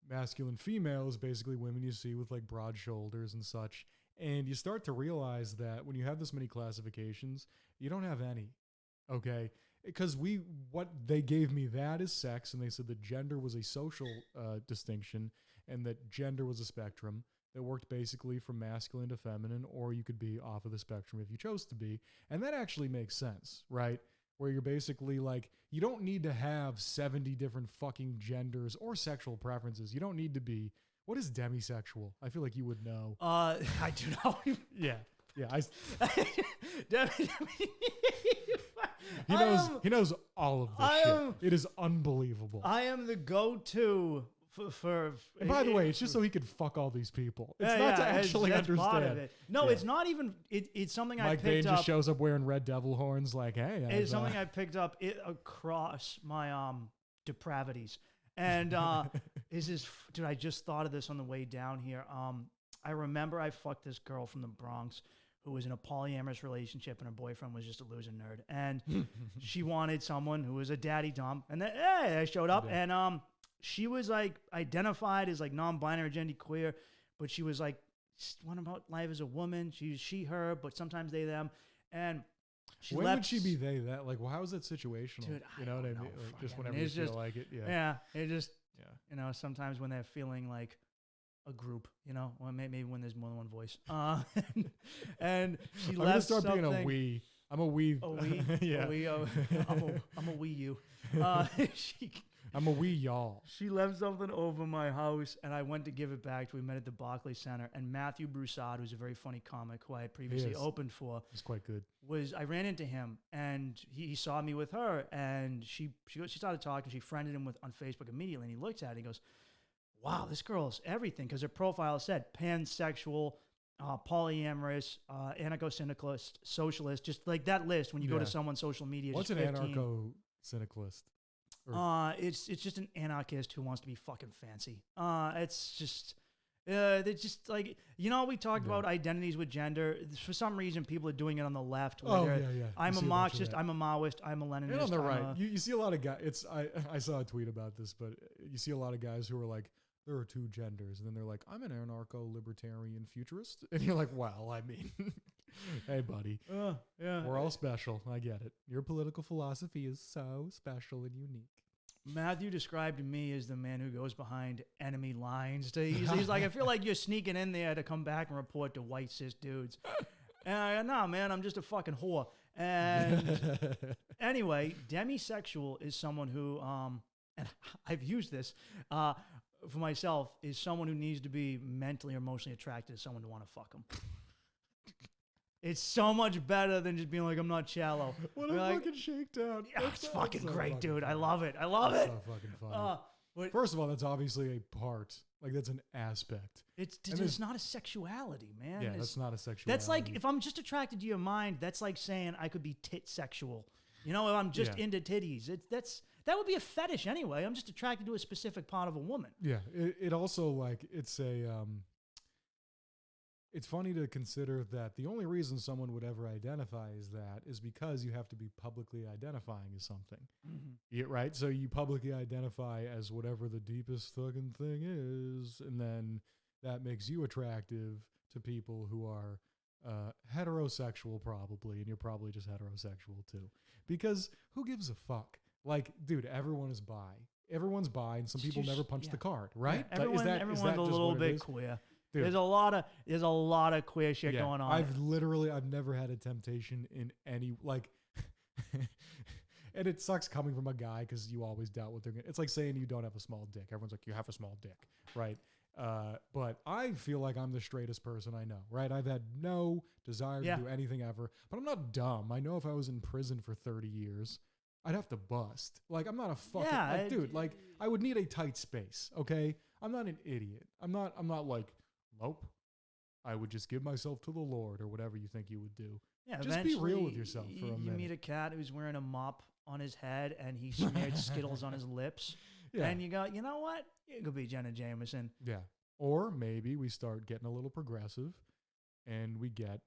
masculine female is basically women you see with like broad shoulders and such. And you start to realize that when you have this many classifications, you don't have any. Okay, because what they gave me that is sex, and they said that gender was a social distinction, and that gender was a spectrum that worked basically from masculine to feminine, or you could be off of the spectrum if you chose to be. And that actually makes sense, right? Where you're basically like, you don't need to have 70 different fucking genders or sexual preferences. You don't need to be, what is demisexual? I feel like you would know. I do know. Yeah. Yeah. He knows all of this shit. It is unbelievable. I am the go-to for and by the way, it's just so he could fuck all these people. It's yeah, not to yeah, actually that's understand. part of it. No, Yeah. it's not even. It's something I Mike picked Bain up. just shows up wearing red devil horns, like, hey. It's something I picked up across my depravities, and dude. I just thought of this on the way down here. I remember I fucked this girl from the Bronx who was in a polyamorous relationship, and her boyfriend was just a loser nerd. And she wanted someone who was a daddy dumb. And then, hey, I showed up, and she was like identified as like non-binary, genderqueer, but she was like went about life as a woman. She, her, but sometimes they, them. And she when left. would she be they, that? Like, well, how is it situational? Dude, you know what I mean? Like, just whenever you feel like it. Yeah. It just, Yeah. you know, sometimes when they're feeling like a group, you know, or maybe when there's more than one voice. And she I'm left gonna start something. being a we. I'm a we. A we? Yeah. A we, I'm a we you. I'm a we y'all. She left something over my house, and I went to give it back to. We met at the Barclays Center, and Matthew Broussard, who's a very funny comic who I had previously opened for, He's quite good. I ran into him, and he saw me with her, and she started talking. She friended him on Facebook immediately, and he looked at it and he goes, wow, this girl's everything, because her profile said pansexual, polyamorous, anarcho-syndicalist, socialist, just like that list when you go to someone's social media. What's an anarcho-syndicalist? It's just an anarchist who wants to be fucking fancy. It's just like, you know, we talked about identities with gender. For some reason, people are doing it on the left. I'm a Marxist, I'm a Maoist, I'm a Leninist. And on the right, you see a lot of guys. I saw a tweet about this, but you see a lot of guys who are like, there are two genders, and then they're like, I'm an anarcho-libertarian futurist, and you're like, well, I mean, hey, buddy, we're all special. I get it. Your political philosophy is so special and unique. Matthew described me as the man who goes behind enemy lines. He's like, I feel like you're sneaking in there to come back and report to white cis dudes. And I go, no, man, I'm just a fucking whore. And anyway, demisexual is someone who, and I've used this for myself, is someone who needs to be mentally or emotionally attracted to someone to want to fuck them. It's so much better than just being like, I'm not shallow. What a fucking shakedown. Yeah, it's fucking great, dude. I love it. I love it. So fucking funny. First of all, that's obviously a part. Like, that's an aspect. It's not a sexuality, man. Yeah, that's not a sexuality. That's like, if I'm just attracted to your mind, that's like saying I could be tit sexual. You know, if I'm just into titties. That would be a fetish anyway. I'm just attracted to a specific part of a woman. Yeah. It also, like, it's funny to consider that the only reason someone would ever identify as that is because you have to be publicly identifying as something. Mm-hmm. Yeah, right? So you publicly identify as whatever the deepest fucking thing is, and then that makes you attractive to people who are heterosexual probably, and you're probably just heterosexual too. Because who gives a fuck? Like, dude, everyone is bi. Everyone's bi, and some people never punch the card, right? Yeah, everyone's a little bit queer. Dude. There's a lot of queer shit going on. I've never had a temptation in any, like, and it sucks coming from a guy because you always doubt what they're going to, it's like saying you don't have a small dick. Everyone's like, you have a small dick, right? But I feel like I'm the straightest person I know, right? I've had no desire to do anything ever, but I'm not dumb. I know if I was in prison for 30 years, I'd have to bust. Like, I'm not a fucking, dude, like, I would need a tight space, okay? I'm not an idiot. I'm not like, nope. I would just give myself to the Lord or whatever you think you would do. Yeah, just be real with yourself for a minute. You meet a cat who's wearing a mop on his head and he smeared Skittles on his lips. Yeah. And you go, you know what? You could be Jenna Jameson. Yeah. Or maybe we start getting a little progressive and we get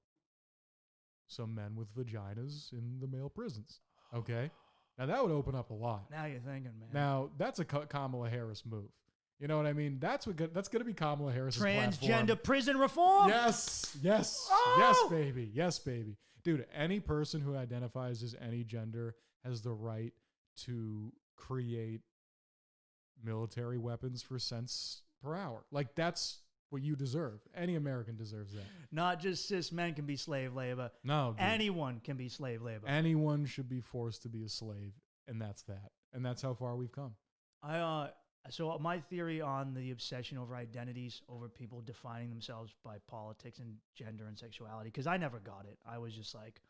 some men with vaginas in the male prisons. Okay? Now that would open up a lot. Now you're thinking, man. Now that's a Kamala Harris move. You know what I mean? That's going to be Kamala Harris's transgender platform. Prison reform? Yes, baby. Yes, baby. Dude, any person who identifies as any gender has the right to create military weapons for cents per hour. Like, that's what you deserve. Any American deserves that. Not just cis men can be slave labor. No, dude. Anyone can be slave labor. Anyone should be forced to be a slave, and that's that. And that's how far we've come. So my theory on the obsession over identities, over people defining themselves by politics and gender and sexuality, because I never got it. I was just like,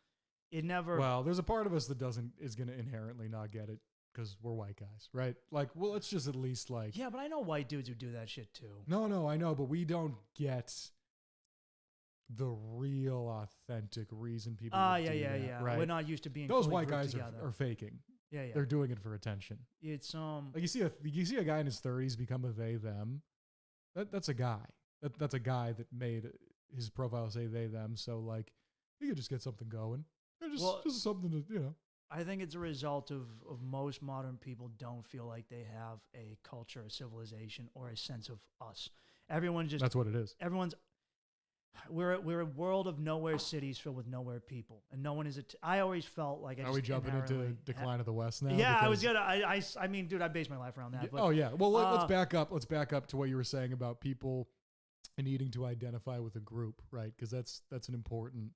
it never. Well, there's a part of us that is going to inherently not get it because we're white guys, right? Like, well, let's just at least like. Yeah, but I know white dudes who do that shit too. No, I know, but we don't get the real authentic reason people. Yeah. Right? We're not used to being. Those white guys are faking. Yeah. They're doing it for attention. It's like you see a guy in his 30s become a they them. That's a guy. That's a guy that made his profile say they them. So like You could just get something going. Well, Just something to, you know. I think it's a result of most modern people don't feel like they have a culture, a civilization, or a sense of us. Everyone's just That's what it is. everyone's we're a world of nowhere cities filled with nowhere people, and no one is. I always felt like I Are we jumping into inherently Decline of the West now? Yeah, I was Because- gonna. I mean, dude, I base my life around that. But, oh yeah. Well, let's back up. Let's back up to what you were saying about people needing to identify with a group, right? Because that's an important.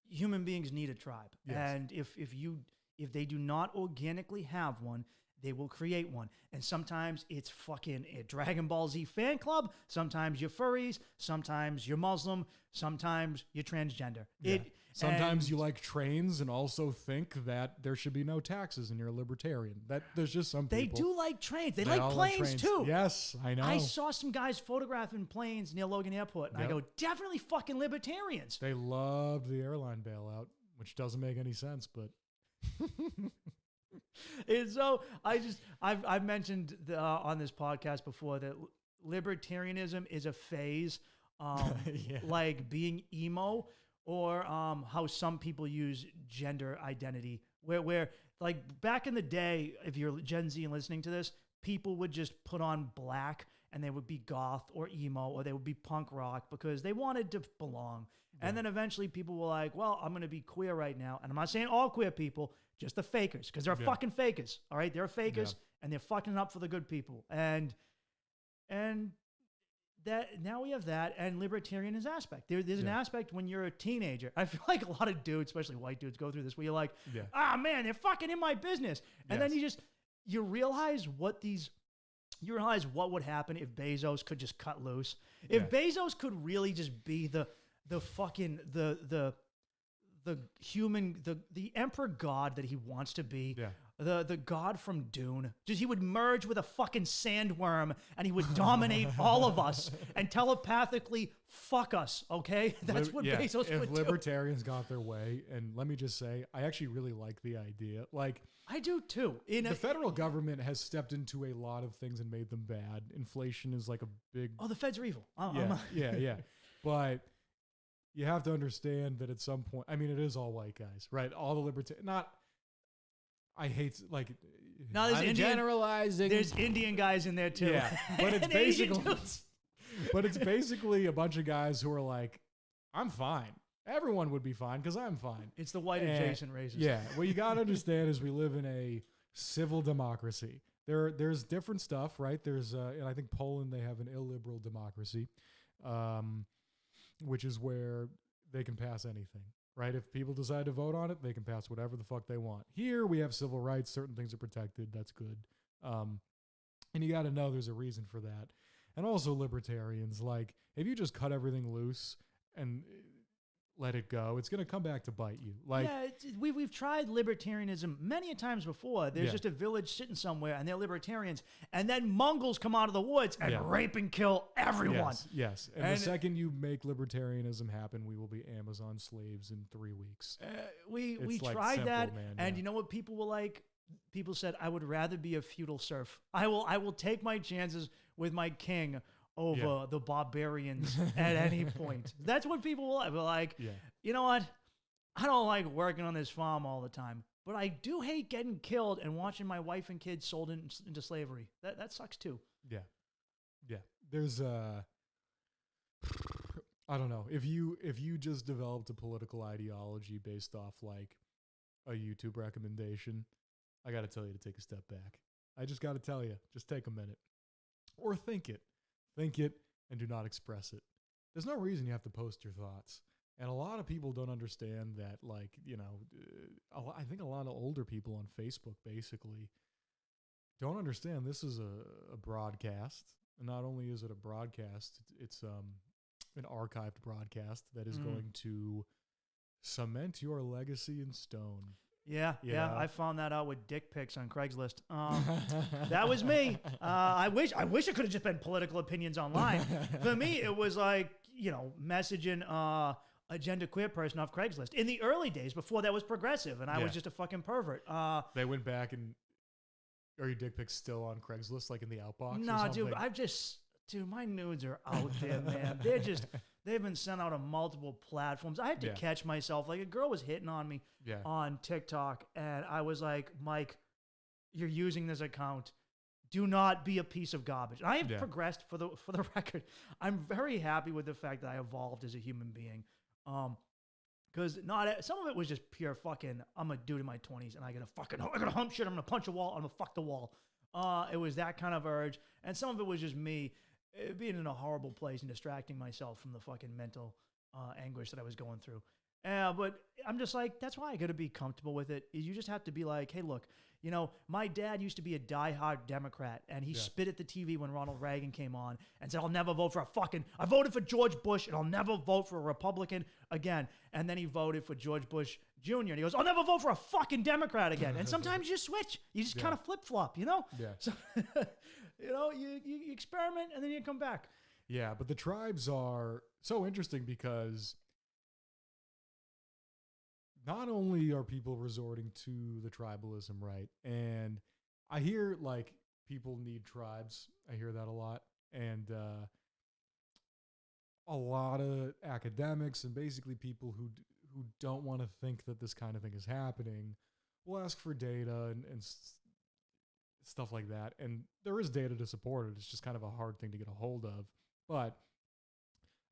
human beings need a tribe, Yes. and if they do not organically have one, they will create one. And sometimes it's fucking a Dragon Ball Z fan club. Sometimes you're furries. Sometimes you're Muslim. Sometimes you're transgender. Yeah. Sometimes and you like trains and also think that there should be no taxes and you're a libertarian. That there's just some They people. do like trains. They They like all planes trains. too. Yes, I know. I saw some guys photographing planes near Logan Airport, and I Yep. go, definitely fucking libertarians. They loved the airline bailout, which doesn't make any sense, but And so I've mentioned on this podcast before that libertarianism is a phase, Yeah. like being emo, or how some people use gender identity, where like back in the day, if you're Gen Z and listening to this, people would just put on black and they would be goth or emo or they would be punk rock because they wanted to belong. And then eventually people were like, well, I'm going to be queer right now. And I'm not saying all queer people, just the fakers, because they're Yeah. fucking fakers. All right. They're fakers and they're fucking up for the good people. And that now we have that and libertarian is aspect. There's an Yeah. aspect when you're a teenager. I feel like a lot of dudes, especially white dudes, go through this where you're like, Yeah. ah, man, they're fucking in my business. And then Yes. you realize you realize what would happen if Bezos could just cut loose. If Yeah. Bezos could really just be the fucking the human the emperor god that he wants to be. Yeah. The god from Dune. Just he would merge with a fucking sandworm and he would dominate all of us and telepathically fuck us, okay? That's what Bezos if would do. libertarians got their way, and let me just say, I actually really like the idea. Like, I do too. the federal government has stepped into a lot of things and made them bad. Inflation is like a big... Oh, the feds are evil. Yeah. But you have to understand that at some point, I mean, it is all white guys, right? All the libertarians... I hate, like... No, there's I'm Indian- generalizing. There's Indian guys in there too. Yeah, but it's And Asian basically... dudes. But it's basically a bunch of guys who are like, I'm fine. Everyone would be fine because I'm fine. It's the white And- adjacent races. Yeah. What you got to understand is we live in a civil democracy. There's different stuff, right? There's, and I think Poland, they have an illiberal democracy, which is where they can pass anything, right? If people decide to vote on it, they can pass whatever the fuck they want. Here we have civil rights. Certain things are protected. That's good. And you got to know there's a reason for that. And also libertarians, like, if you just cut everything loose and let it go, it's going to come back to bite you. Like, yeah, we've tried libertarianism many a times before. There's Yeah. just a village sitting somewhere, and they're libertarians, and then Mongols come out of the woods and Yeah. rape and kill everyone. Yes. And And- the second you make libertarianism happen, we will be Amazon slaves in 3 weeks. We It's, like, tried simple, that, man, and yeah. you know what people were like? People said, "I would rather be a feudal serf. I will take my chances with my king over Yeah. the barbarians at any point." That's what people were like. Yeah. You know what? I don't like working on this farm all the time, but I do hate getting killed and watching my wife and kids sold into slavery. That sucks too. Yeah. There's I don't know. If you just developed a political ideology based off like a YouTube recommendation, I got to tell you to take a step back. I just got to tell you, just take a minute or think it and do not express it. There's no reason you have to post your thoughts. And a lot of people don't understand that, like, you know, I think a lot of older people on Facebook basically don't understand this is a broadcast. And not only is it a broadcast, it's an archived broadcast that is going to cement your legacy in stone. Yeah, Yeah. I found that out with dick pics on Craigslist. That was me. I wish it could have just been political opinions online. For me, it was like, you know, messaging a genderqueer person off Craigslist in the early days before that was progressive, and I Yeah. was just a fucking pervert. They went back and are your dick pics still on Craigslist, like in the outbox? or No, something? dude, my nudes are out there, man. they've been sent out on multiple platforms. I had to catch myself. Like, a girl was hitting on me on TikTok, and I was like, Mike, you're using this account. Do not be a piece of garbage. And I have progressed, for the record. I'm very happy with the fact that I evolved as a human being. Because some of it was just pure fucking, I'm a dude in my 20s and I gotta hump shit, I'm gonna punch a wall, I'm gonna fuck the wall. It was that kind of urge. And some of it was just me being in a horrible place and distracting myself from the fucking mental anguish that I was going through. But I'm just like, that's why I gotta be comfortable with it. Is you just have to be like, hey, look, you know, my dad used to be a diehard Democrat, and he spit at the TV when Ronald Reagan came on and said, I'll never vote for I voted for George Bush, and I'll never vote for a Republican again. And then he voted for George Bush Jr., and he goes, I'll never vote for a fucking Democrat again. And sometimes you just switch. You just kind of flip-flop, you know? Yeah. So, you know, you experiment, and then you come back. Yeah, but the tribes are so interesting because not only are people resorting to the tribalism, right? And I hear, like, people need tribes. I hear that a lot. And a lot of academics and basically people who don't want to think that this kind of thing is happening will ask for data and stuff like that. And there is data to support it. It's just kind of a hard thing to get a hold of. But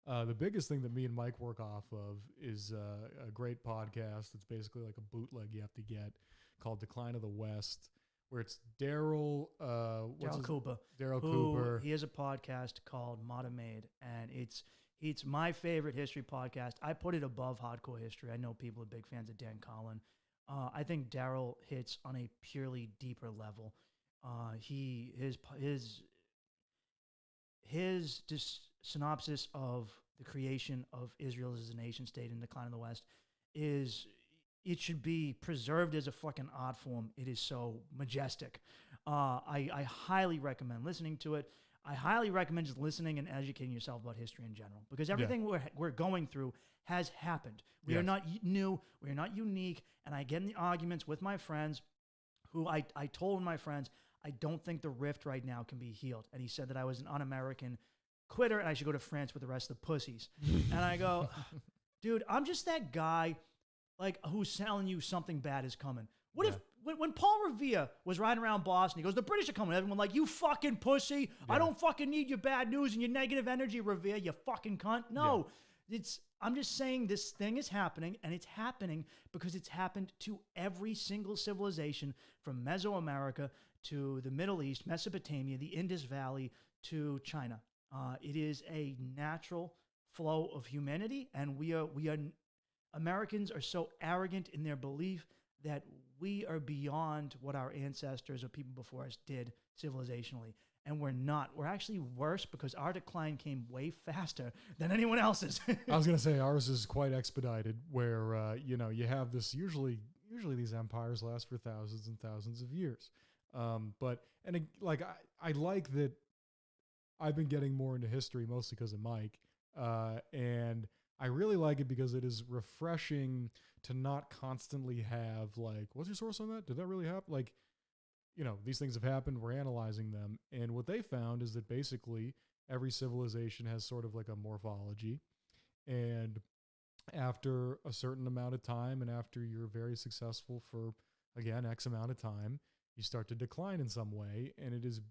the biggest thing that me and Mike work off of is a great podcast. It's basically like a bootleg you have to get called Decline of the West, where it's Daryl Cooper. Daryl Cooper. He has a podcast called Modern Made, and it's my favorite history podcast. I put it above Hardcore History. I know people are big fans of Dan Collin. I think Daryl hits on a purely deeper level. His synopsis of the creation of Israel as a nation state and decline of the West it should be preserved as a fucking art form. It is so majestic. I highly recommend listening to it. I highly recommend just listening and educating yourself about history in general, because everything we're going through has happened. We are not new. We are not unique. And I get in the arguments with my friends who I told my friends, I don't think the rift right now can be healed. And he said that I was an un-American quitter and I should go to France with the rest of the pussies. And I go, dude, I'm just that guy like who's telling you something bad is coming. What if when Paul Revere was riding around Boston, he goes, the British are coming. Everyone like, you fucking pussy. I don't fucking need your bad news and your negative energy, Revere, you fucking cunt. No, I'm just saying this thing is happening, and it's happening because it's happened to every single civilization from Mesoamerica to the Middle East, Mesopotamia, the Indus Valley to China. It is a natural flow of humanity, and we are Americans are so arrogant in their belief that we are beyond what our ancestors or people before us did civilizationally. And we're not. We're actually worse because our decline came way faster than anyone else's. I was going to say ours is quite expedited, where, you have this, usually these empires last for thousands and thousands of years. I like that I've been getting more into history, mostly because of Mike. And I really like it because it is refreshing to not constantly have like, what's your source on that? Did that really happen? Like, these things have happened. We're analyzing them. And what they found is that basically every civilization has sort of like a morphology. And after a certain amount of time, and after you're very successful for, again, X amount of time, you start to decline in some way. And it is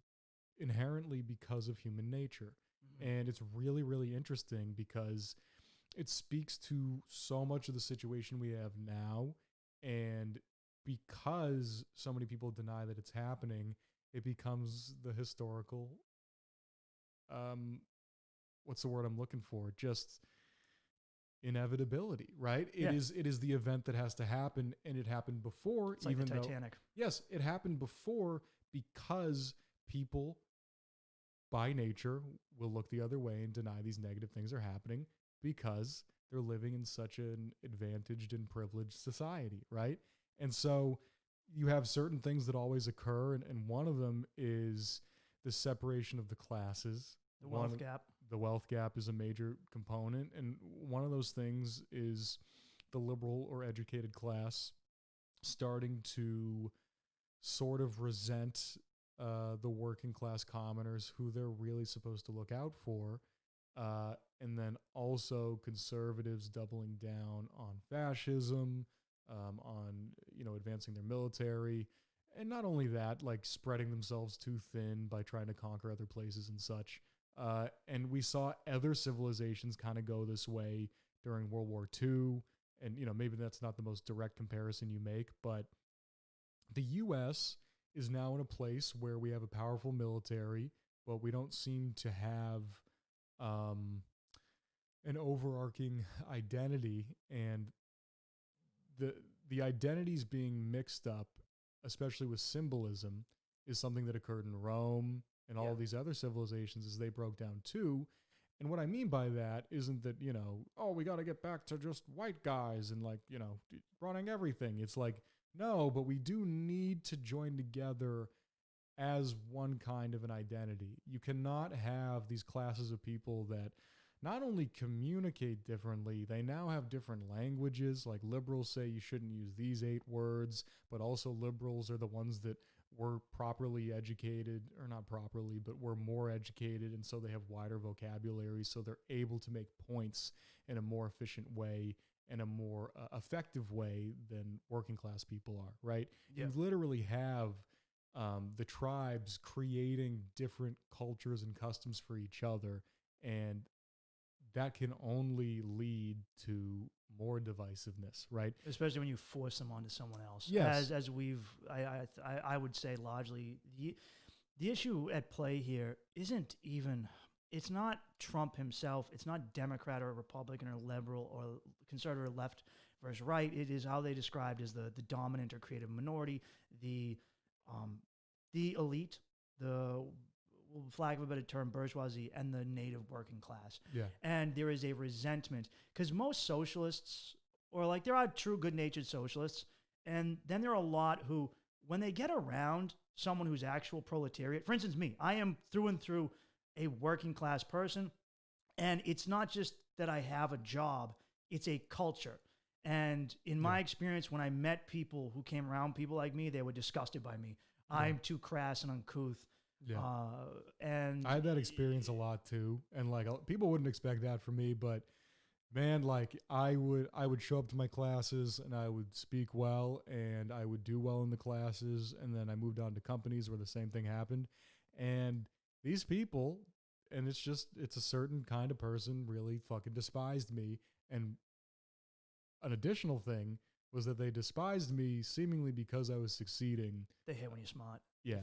inherently because of human nature. Mm-hmm. And it's really, really interesting because it speaks to so much of the situation we have now. And because so many people deny that it's happening, it becomes the historical, what's the word I'm looking for? Just inevitability, right? It is the event that has to happen, and it happened before. It's like the Titanic. Yes, it happened before because people, by nature, will look the other way and deny these negative things are happening because they're living in such an advantaged and privileged society, right? And so you have certain things that always occur, and one of them is the separation of the classes. The wealth gap. The wealth gap is a major component, and one of those things is the liberal or educated class starting to sort of resent the working class commoners who they're really supposed to look out for, and then also conservatives doubling down on fascism, on advancing their military, and not only that, like spreading themselves too thin by trying to conquer other places and such. And we saw other civilizations kind of go this way during World War II. And, maybe that's not the most direct comparison you make, but the U.S. is now in a place where we have a powerful military, but we don't seem to have an overarching identity. And the identities being mixed up, especially with symbolism, is something that occurred in Rome and all these other civilizations as they broke down too. And what I mean by that isn't that, we got to get back to just white guys and running everything. It's like, no, but we do need to join together as one kind of an identity. You cannot have these classes of people that not only communicate differently, they now have different languages. Like liberals say you shouldn't use these 8 words, but also liberals are the ones that were properly educated, or not properly, but were more educated, and so they have wider vocabulary, so they're able to make points in a more efficient way and a more effective way than working class people are, right? Yeah. You literally have the tribes creating different cultures and customs for each other, and that can only lead to more divisiveness, right? Especially when you force them onto someone else. Yes. As I would say largely, the issue at play here isn't even, it's not Trump himself. It's not Democrat or Republican or liberal or conservative or left versus right. It is how they described as the dominant or creative minority, the elite, the flag of a better term, bourgeoisie, and the native working class. Yeah. And there is a resentment because most socialists, or like there are true good-natured socialists, and then there are a lot who, when they get around someone who's actual proletariat, for instance, me, I am through and through a working class person, and it's not just that I have a job, it's a culture. And in my experience, when I met people who came around people like me, they were disgusted by me. I'm too crass and uncouth. Yeah. And I had that experience a lot too. And like people wouldn't expect that from me, but man, like I would show up to my classes and I would speak well and I would do well in the classes. And then I moved on to companies where the same thing happened. And these people, and it's a certain kind of person, really fucking despised me. And an additional thing was that they despised me seemingly because I was succeeding. They hate when you're smart. Yeah.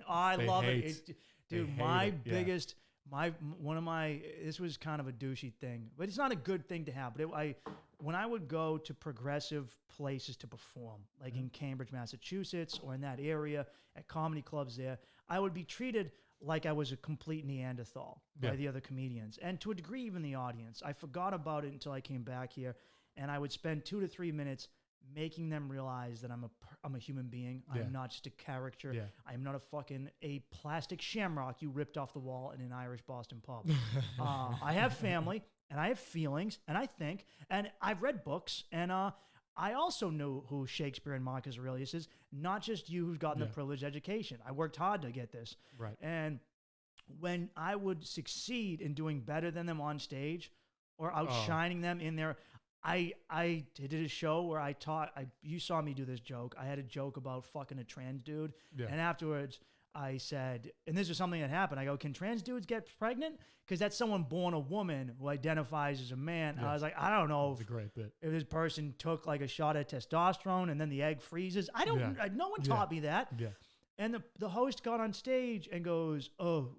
I love it. Dude, this was kind of a douchey thing, but it's not a good thing to have. But when I would go to progressive places to perform, like in Cambridge, Massachusetts, or in that area at comedy clubs there, I would be treated like I was a complete Neanderthal by the other comedians. And to a degree, even the audience. I forgot about it until I came back here, and I would spend 2 to 3 minutes making them realize that I'm a human being. Yeah. I'm not just a caricature. Yeah. I'm not a plastic shamrock you ripped off the wall in an Irish Boston pub. I have family, and I have feelings, and I think, and I've read books, and I also know who Shakespeare and Marcus Aurelius is, not just you who's gotten the privileged education. I worked hard to get this. Right. And when I would succeed in doing better than them on stage or outshining them in their... I did a show where I taught, you saw me do this joke. I had a joke about fucking a trans dude. Yeah. And afterwards I said, and this is something that happened. I go, can trans dudes get pregnant? Because that's someone born a woman who identifies as a man. Yes. I was like, I don't know if this person took like a shot at testosterone and then the egg freezes. No one taught me that. Yeah. And the host got on stage and goes, oh,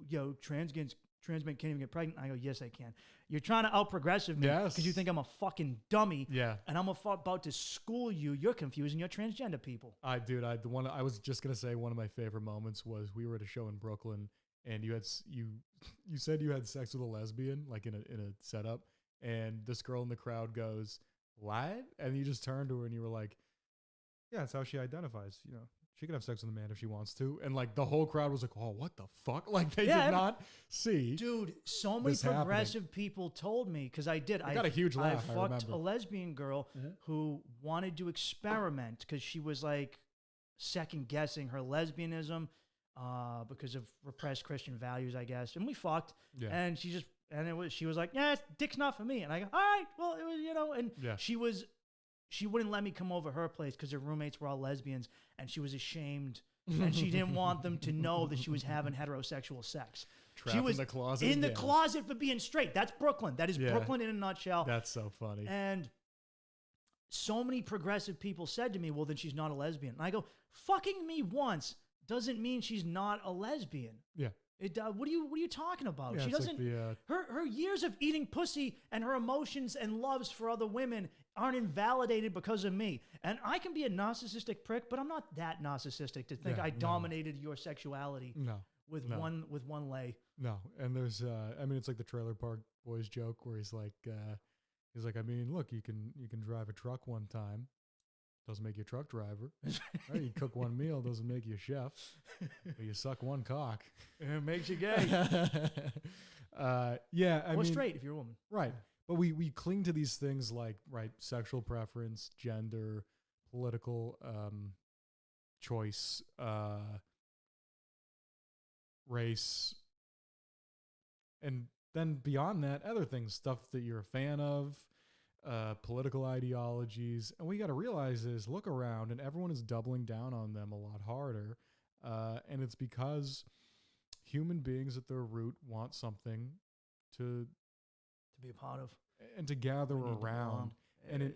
trans men can't even get pregnant. I go, yes, they can. You're trying to out-progressive me because you think I'm a fucking dummy. Yeah. And I'm about to school you. You're confusing your transgender people. I was just going to say one of my favorite moments was we were at a show in Brooklyn and you said you had sex with a lesbian, like in a setup. And this girl in the crowd goes, what? And you just turned to her and you were like, yeah, that's how she identifies, She can have sex with a man if she wants to. And like the whole crowd was like, oh, what the fuck? Like they did not see. Dude, so many progressive people told me, because I got a huge laugh. I fucked a lesbian girl who wanted to experiment because she was like second guessing her lesbianism because of repressed Christian values, I guess. And we fucked. Yeah. And she just, And she was like, yeah, dick's not for me. And I go, all right, well, it was, and Yeah. she wouldn't let me come over her place because her roommates were all lesbians, and she was ashamed, and she didn't want them to know that she was having heterosexual sex. Trapped She was in the closet. in the closet for being straight. That's Brooklyn. That is Brooklyn in a nutshell. That's so funny. And so many progressive people said to me, well, then she's not a lesbian. And I go, fucking me once doesn't mean she's not a lesbian. Yeah. What are you talking about? Yeah, She it's doesn't. like Her years of eating pussy and her emotions and loves for other women aren't invalidated because of me. And I can be a narcissistic prick, but I'm not that narcissistic to think I dominated your sexuality with one lay. No, and there's it's like the Trailer Park Boys joke where he's like, I mean, look, you can drive a truck one time, doesn't make you a truck driver. Right? You cook one meal, doesn't make you a chef. But you suck one cock, It makes you gay. Or straight if you're a woman. Right. But we cling to these things like, sexual preference, gender, political choice, race, and then beyond that, other things, stuff that you're a fan of, political ideologies. And what you got to realize is look around and everyone is doubling down on them a lot harder. And it's because human beings at their root want something to be a part of and to gather around. And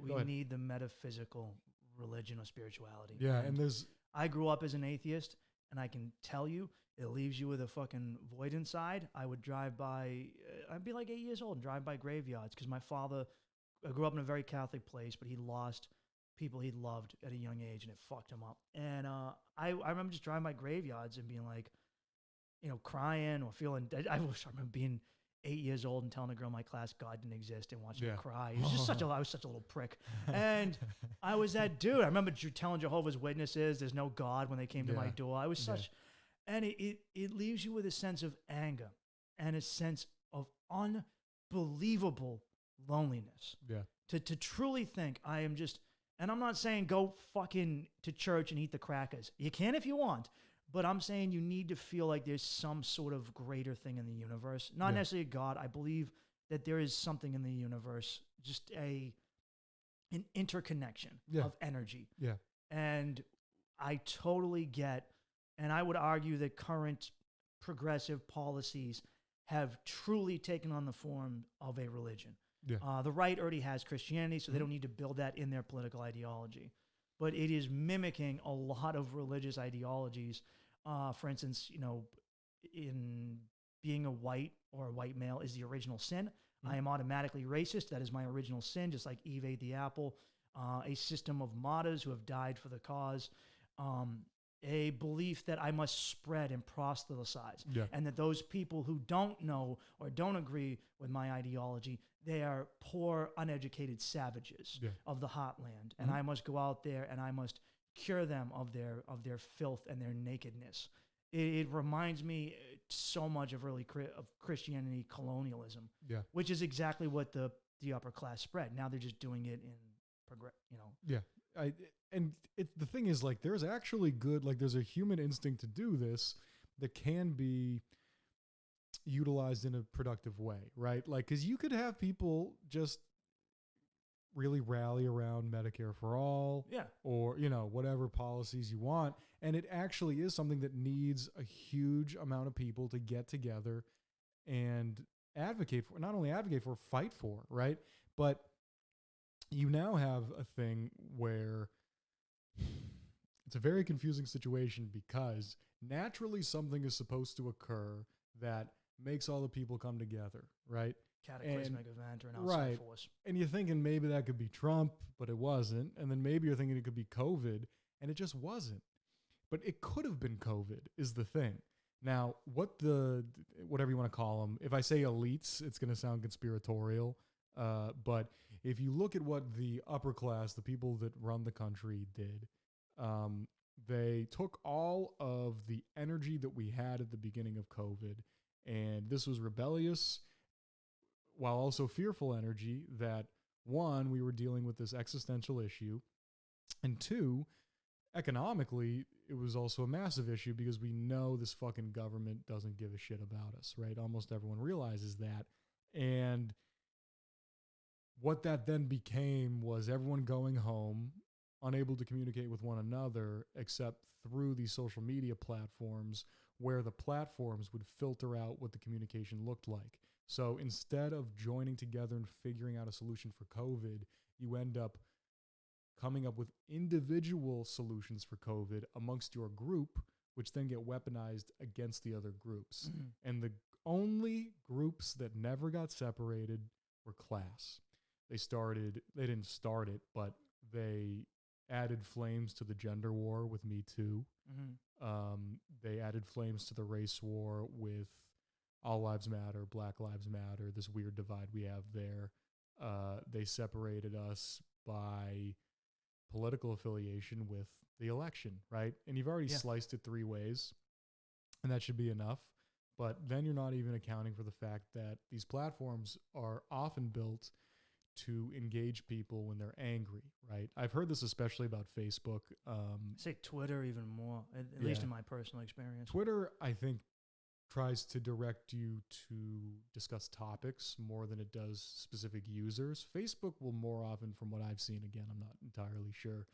we need the metaphysical religion or spirituality. Yeah, and there's... I grew up as an atheist, and I can tell you, it leaves you with a fucking void inside. I would drive by, I'd be like 8 years old and drive by graveyards because my father grew up in a very Catholic place, but he lost people he loved at a young age and it fucked him up. And I remember just driving by graveyards and being like, crying or feeling, I remember being 8 years old and telling a girl in my class God didn't exist and watching her cry. It was just I was such a little prick. And I was that dude. I remember telling Jehovah's Witnesses there's no God when they came to my door. I was such... And it leaves you with a sense of anger and a sense of unbelievable loneliness. Yeah. To truly think I am just, and I'm not saying go fucking to church and eat the crackers. You can if you want, but I'm saying you need to feel like there's some sort of greater thing in the universe. Not necessarily God. I believe that there is something in the universe, just an interconnection of energy. Yeah. And I totally get... And I would argue that current progressive policies have truly taken on the form of a religion. Yeah. The right already has Christianity, so they don't need to build that in their political ideology. But it is mimicking a lot of religious ideologies. For instance, in being a white male is the original sin. I am automatically racist. That is my original sin, just like Eve ate the apple. A system of martyrs who have died for the cause. A belief that I must spread and proselytize, and that those people who don't know or don't agree with my ideology, they are poor, uneducated savages of the heartland, and I must go out there and I must cure them of their filth and their nakedness. It reminds me so much of early of Christianity colonialism, which is exactly what the upper class spread. Now they're just doing it in the thing is, like, there's actually there's a human instinct to do this that can be utilized in a productive way, right? Like, because you could have people just really rally around Medicare for all, or, whatever policies you want. And it actually is something that needs a huge amount of people to get together and advocate for, not only advocate for, fight for, right? But you now have a thing where it's a very confusing situation because naturally something is supposed to occur that makes all the people come together, right? Cataclysmic event or an outside force. And you're thinking maybe that could be Trump, but it wasn't. And then maybe you're thinking it could be COVID, and it just wasn't. But it could have been COVID is the thing. Now, whatever you want to call them, if I say elites, it's going to sound conspiratorial. But if you look at what the upper class, the people that run the country did, they took all of the energy that we had at the beginning of COVID, and this was rebellious while also fearful energy that, one, we were dealing with this existential issue, and two, economically, it was also a massive issue because we know this fucking government doesn't give a shit about us, right? Almost everyone realizes that. And what that then became was everyone going home, unable to communicate with one another except through these social media platforms, where the platforms would filter out what the communication looked like. So instead of joining together and figuring out a solution for COVID, you end up coming up with individual solutions for COVID amongst your group, which then get weaponized against the other groups. Mm-hmm. And the only groups that never got separated were class. They didn't start it, but they added flames to the gender war with Me Too. Mm-hmm. They added flames to the race war with All Lives Matter, Black Lives Matter, this weird divide we have there. They separated us by political affiliation with the election, right? And you've already sliced it 3 ways, and that should be enough. But then you're not even accounting for the fact that these platforms are often built to engage people when they're angry, right? I've heard this especially about Facebook. Say Twitter even more, at least in my personal experience. Twitter, I think, tries to direct you to discuss topics more than it does specific users. Facebook will more often, from what I've seen, again, I'm not entirely sure,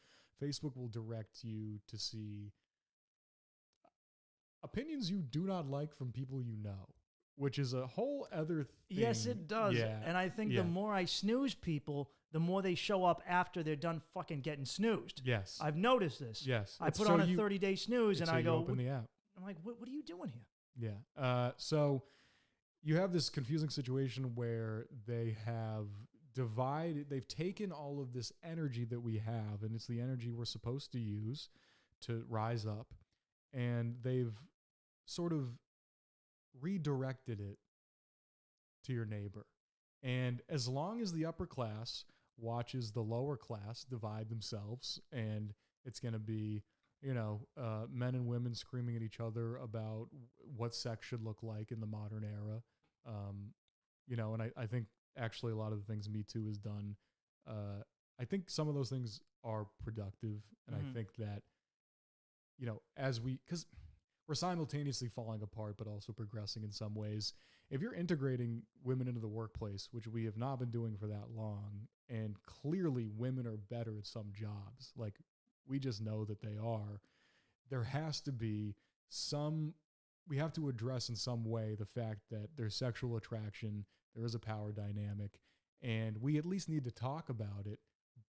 Facebook will direct you to see opinions you do not like from people you know, which is a whole other thing. Yes, it does. Yeah. And I think the more I snooze people, the more they show up after they're done fucking getting snoozed. Yes. I've noticed this. Yes. I put on a 30-day snooze and I go, open the app. I'm like, what are you doing here? Yeah. So you have this confusing situation where they've taken all of this energy that we have, and it's the energy we're supposed to use to rise up, and they've sort of redirected it to your neighbor. And as long as the upper class watches the lower class divide themselves, and it's going to be men and women screaming at each other about what sex should look like in the modern era. And I think actually a lot of the things Me Too has done, I think some of those things are productive. And I think that, because we're simultaneously falling apart, but also progressing in some ways. If you're integrating women into the workplace, which we have not been doing for that long, and clearly women are better at some jobs, like we just know that they are, there has to be we have to address in some way the fact that there's sexual attraction, there is a power dynamic, and we at least need to talk about it.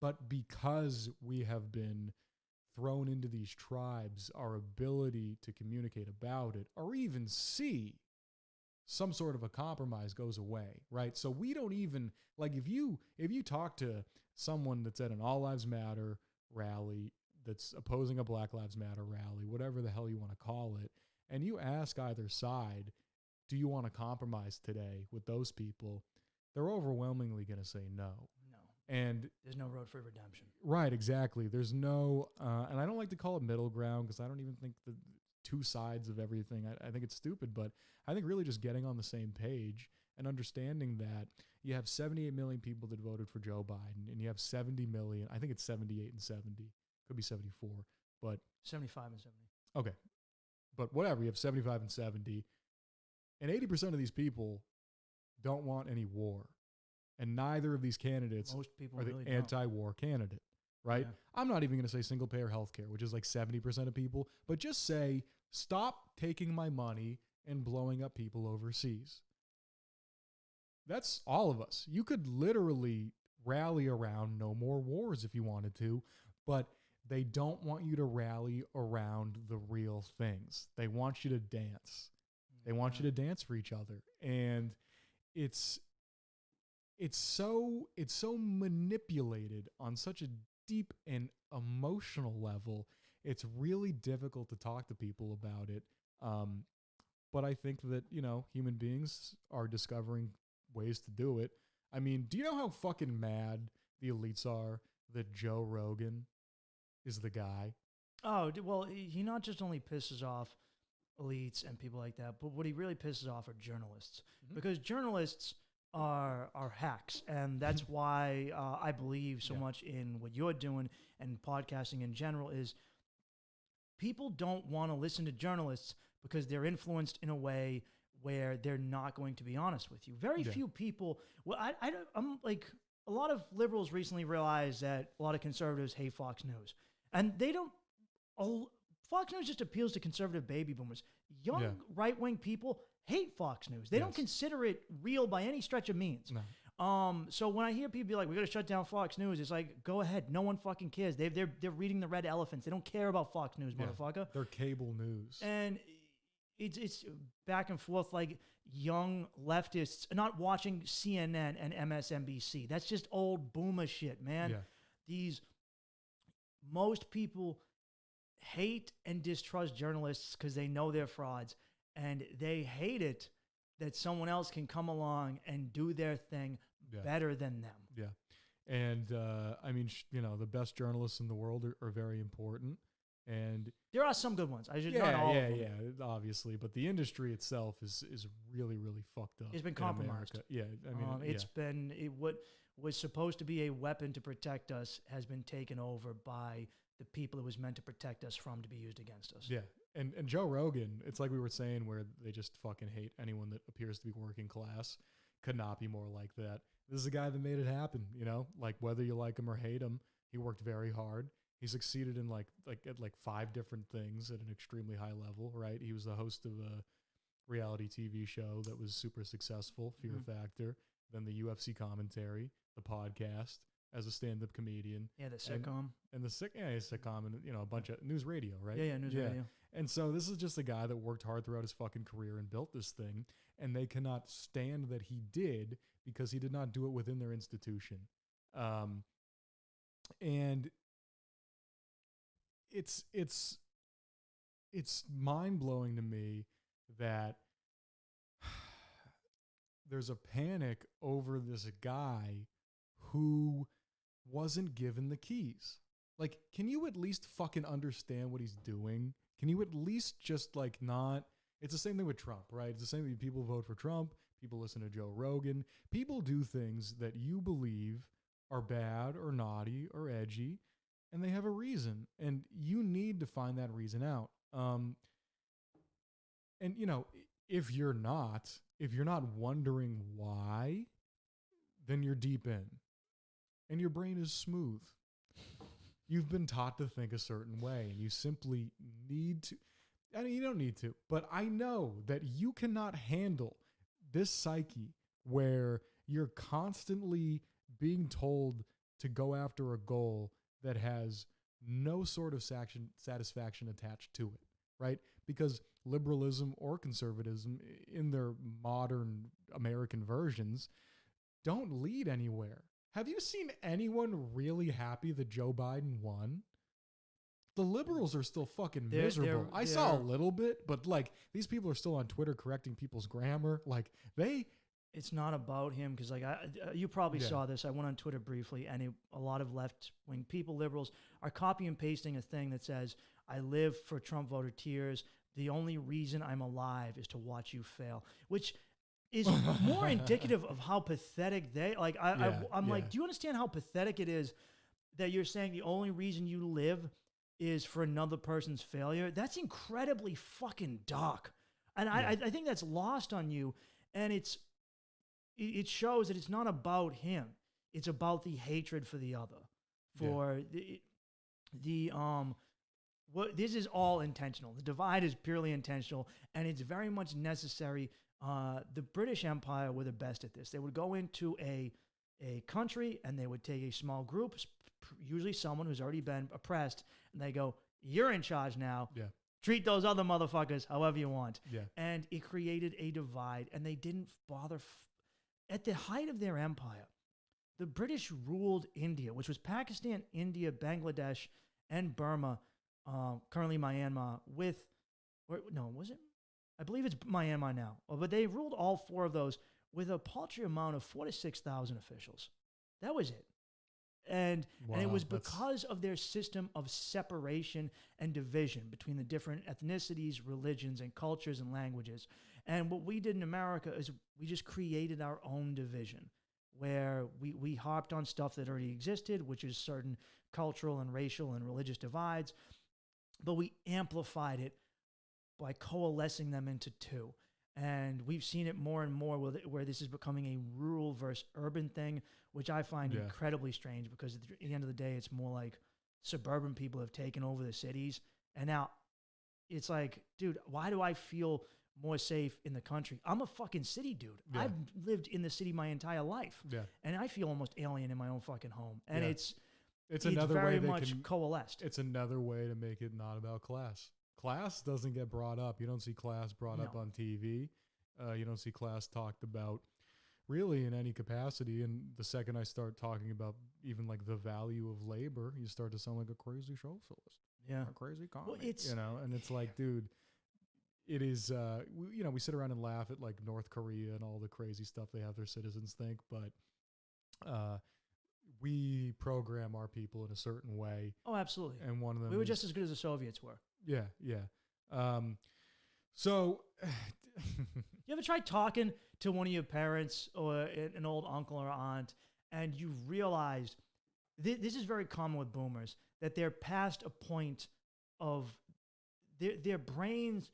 But because we have been thrown into these tribes, our ability to communicate about it or even see some sort of a compromise goes away, right? So we don't even, like, if you talk to someone that's at an All Lives Matter rally, that's opposing a Black Lives Matter rally, whatever the hell you want to call it, and you ask either side, do you want to compromise today with those people? They're overwhelmingly going to say no. And there's no road for redemption. Right, exactly. There's no, and I don't like to call it middle ground because I don't even think the two sides of everything. I think it's stupid, but I think really just getting on the same page and understanding that you have 78 million people that voted for Joe Biden, and you have 70 million, I think it's 78 and 70, could be 74, but 75 and 70. Okay. But whatever, you have 75 and 70, and 80% of these people don't want any war. And neither of these candidates are the really anti-war candidate, right? Yeah. I'm not even going to say single-payer healthcare, which is like 70% of people, but just say, stop taking my money and blowing up people overseas. That's all of us. You could literally rally around no more wars if you wanted to, but they don't want you to rally around the real things. They want you to dance. They want you to dance for each other. And it's so manipulated on such a deep and emotional level. It's really difficult to talk to people about it. But I think that, human beings are discovering ways to do it. I mean, do you know how fucking mad the elites are that Joe Rogan is the guy? Oh, well, he not just only pisses off elites and people like that, but what he really pisses off are journalists. Mm-hmm. Because journalists are hacks, and that's why I believe so much in what you're doing and podcasting in general is people don't want to listen to journalists because they're influenced in a way where they're not going to be honest with you. Very few people. Well, I'm like, a lot of liberals recently realized that a lot of conservatives hate Fox News, and they don't. Fox News just appeals to conservative baby boomers. Young right-wing people hate Fox News. They don't consider it real by any stretch of means. No. So when I hear people be like, "We got to shut down Fox News," it's like, go ahead. No one fucking cares. They're reading the red elephants. They don't care about Fox News, motherfucker. They're cable news. And it's back and forth, like young leftists not watching CNN and MSNBC. That's just old boomer shit, man. Yeah. Most people hate and distrust journalists because they know they're frauds, and they hate it that someone else can come along and do their thing better than them. Yeah. And I mean, the best journalists in the world are very important. And there are some good ones. I should not all of them. obviously, but the industry itself is really, really fucked up. It's been compromised. Yeah, I mean, what was supposed to be a weapon to protect us has been taken over by the people it was meant to protect us from, to be used against us. Yeah, and Joe Rogan, it's like we were saying, where they just fucking hate anyone that appears to be working class. Could not be more like that. This is a guy that made it happen. Like whether you like him or hate him, he worked very hard. He succeeded in like 5 different things at an extremely high level, right? He was the host of a reality TV show that was super successful, Fear Factor, then the UFC commentary, the podcast, as a stand-up comedian. Yeah, the sitcom. And the sitcom and, a bunch of news radio, right? Yeah, news radio. And so this is just a guy that worked hard throughout his fucking career and built this thing, and they cannot stand that he did because he did not do it within their institution. And it's mind-blowing to me that there's a panic over this guy who wasn't given the keys. Like, can you at least fucking understand what he's doing? Can you at least just not? It's the same thing with Trump, right? It's the same thing. People vote for Trump. People listen to Joe Rogan. People do things that you believe are bad or naughty or edgy, and they have a reason, and you need to find that reason out. And if you're not wondering why, then you're deep in, and your brain is smooth. You've been taught to think a certain way, and you simply need to. I mean, you don't need to, but I know that you cannot handle this psyche where you're constantly being told to go after a goal that has no sort of satisfaction attached to it, right? Because liberalism or conservatism in their modern American versions don't lead anywhere. Have you seen anyone really happy that Joe Biden won? The liberals are still fucking miserable. I saw a little bit, but these people are still on Twitter correcting people's grammar. It's not about him because you probably saw this. I went on Twitter briefly, and a lot of left-wing people, liberals, are copy and pasting a thing that says, "I live for Trump voter tears. The only reason I'm alive is to watch you fail," which is more indicative of how pathetic they I'm like, do you understand how pathetic it is that you're saying the only reason you live is for another person's failure? That's incredibly fucking dark, and I think that's lost on you, and it shows that it's not about him. It's about the hatred for the other. This is all intentional. The divide is purely intentional, and it's very much necessary. The British Empire were the best at this. They would go into a country, and they would take a small group, usually someone who's already been oppressed, and they go, "You're in charge now. Yeah. Treat those other motherfuckers however you want." Yeah. And it created a divide, and they didn't bother. At the height of their empire, the British ruled India, which was Pakistan, India, Bangladesh, and Burma, currently Myanmar, was it? I believe it's Myanmar now. But they ruled all 4 of those with a paltry amount of 4,000 to 6,000 officials. That was it. And it was because of their system of separation and division between the different ethnicities, religions, and cultures and languages. And what we did in America is we just created our own division where we harped on stuff that already existed, which is certain cultural and racial and religious divides. but we amplified it by coalescing them into two. And we've seen it more and more where this is becoming a rural versus urban thing, which I find incredibly strange, because at the end of the day, it's more like suburban people have taken over the cities. And now it's like, dude, why do I feel more safe in the country? I'm a fucking city dude. Yeah. I've lived in the city my entire life. Yeah. And I feel almost alien in my own fucking home. And it's another very way they much can, coalesced. It's another way to make it not about class. Class doesn't get brought up. You don't see class brought up on TV. You don't see class talked about really in any capacity. And the second I start talking about even like the value of labor, you start to sound like a crazy socialist. Yeah. A crazy commie. Well, it's, you know, and it's like, dude, it is, we sit around and laugh at like North Korea and all the crazy stuff they have their citizens think, but we program our people in a certain way. Oh, absolutely. And one of them we were just as good as the Soviets were. Yeah, yeah. So you ever try talking to one of your parents or an old uncle or aunt, and you realized this is very common with boomers, that they're past a point of their brains,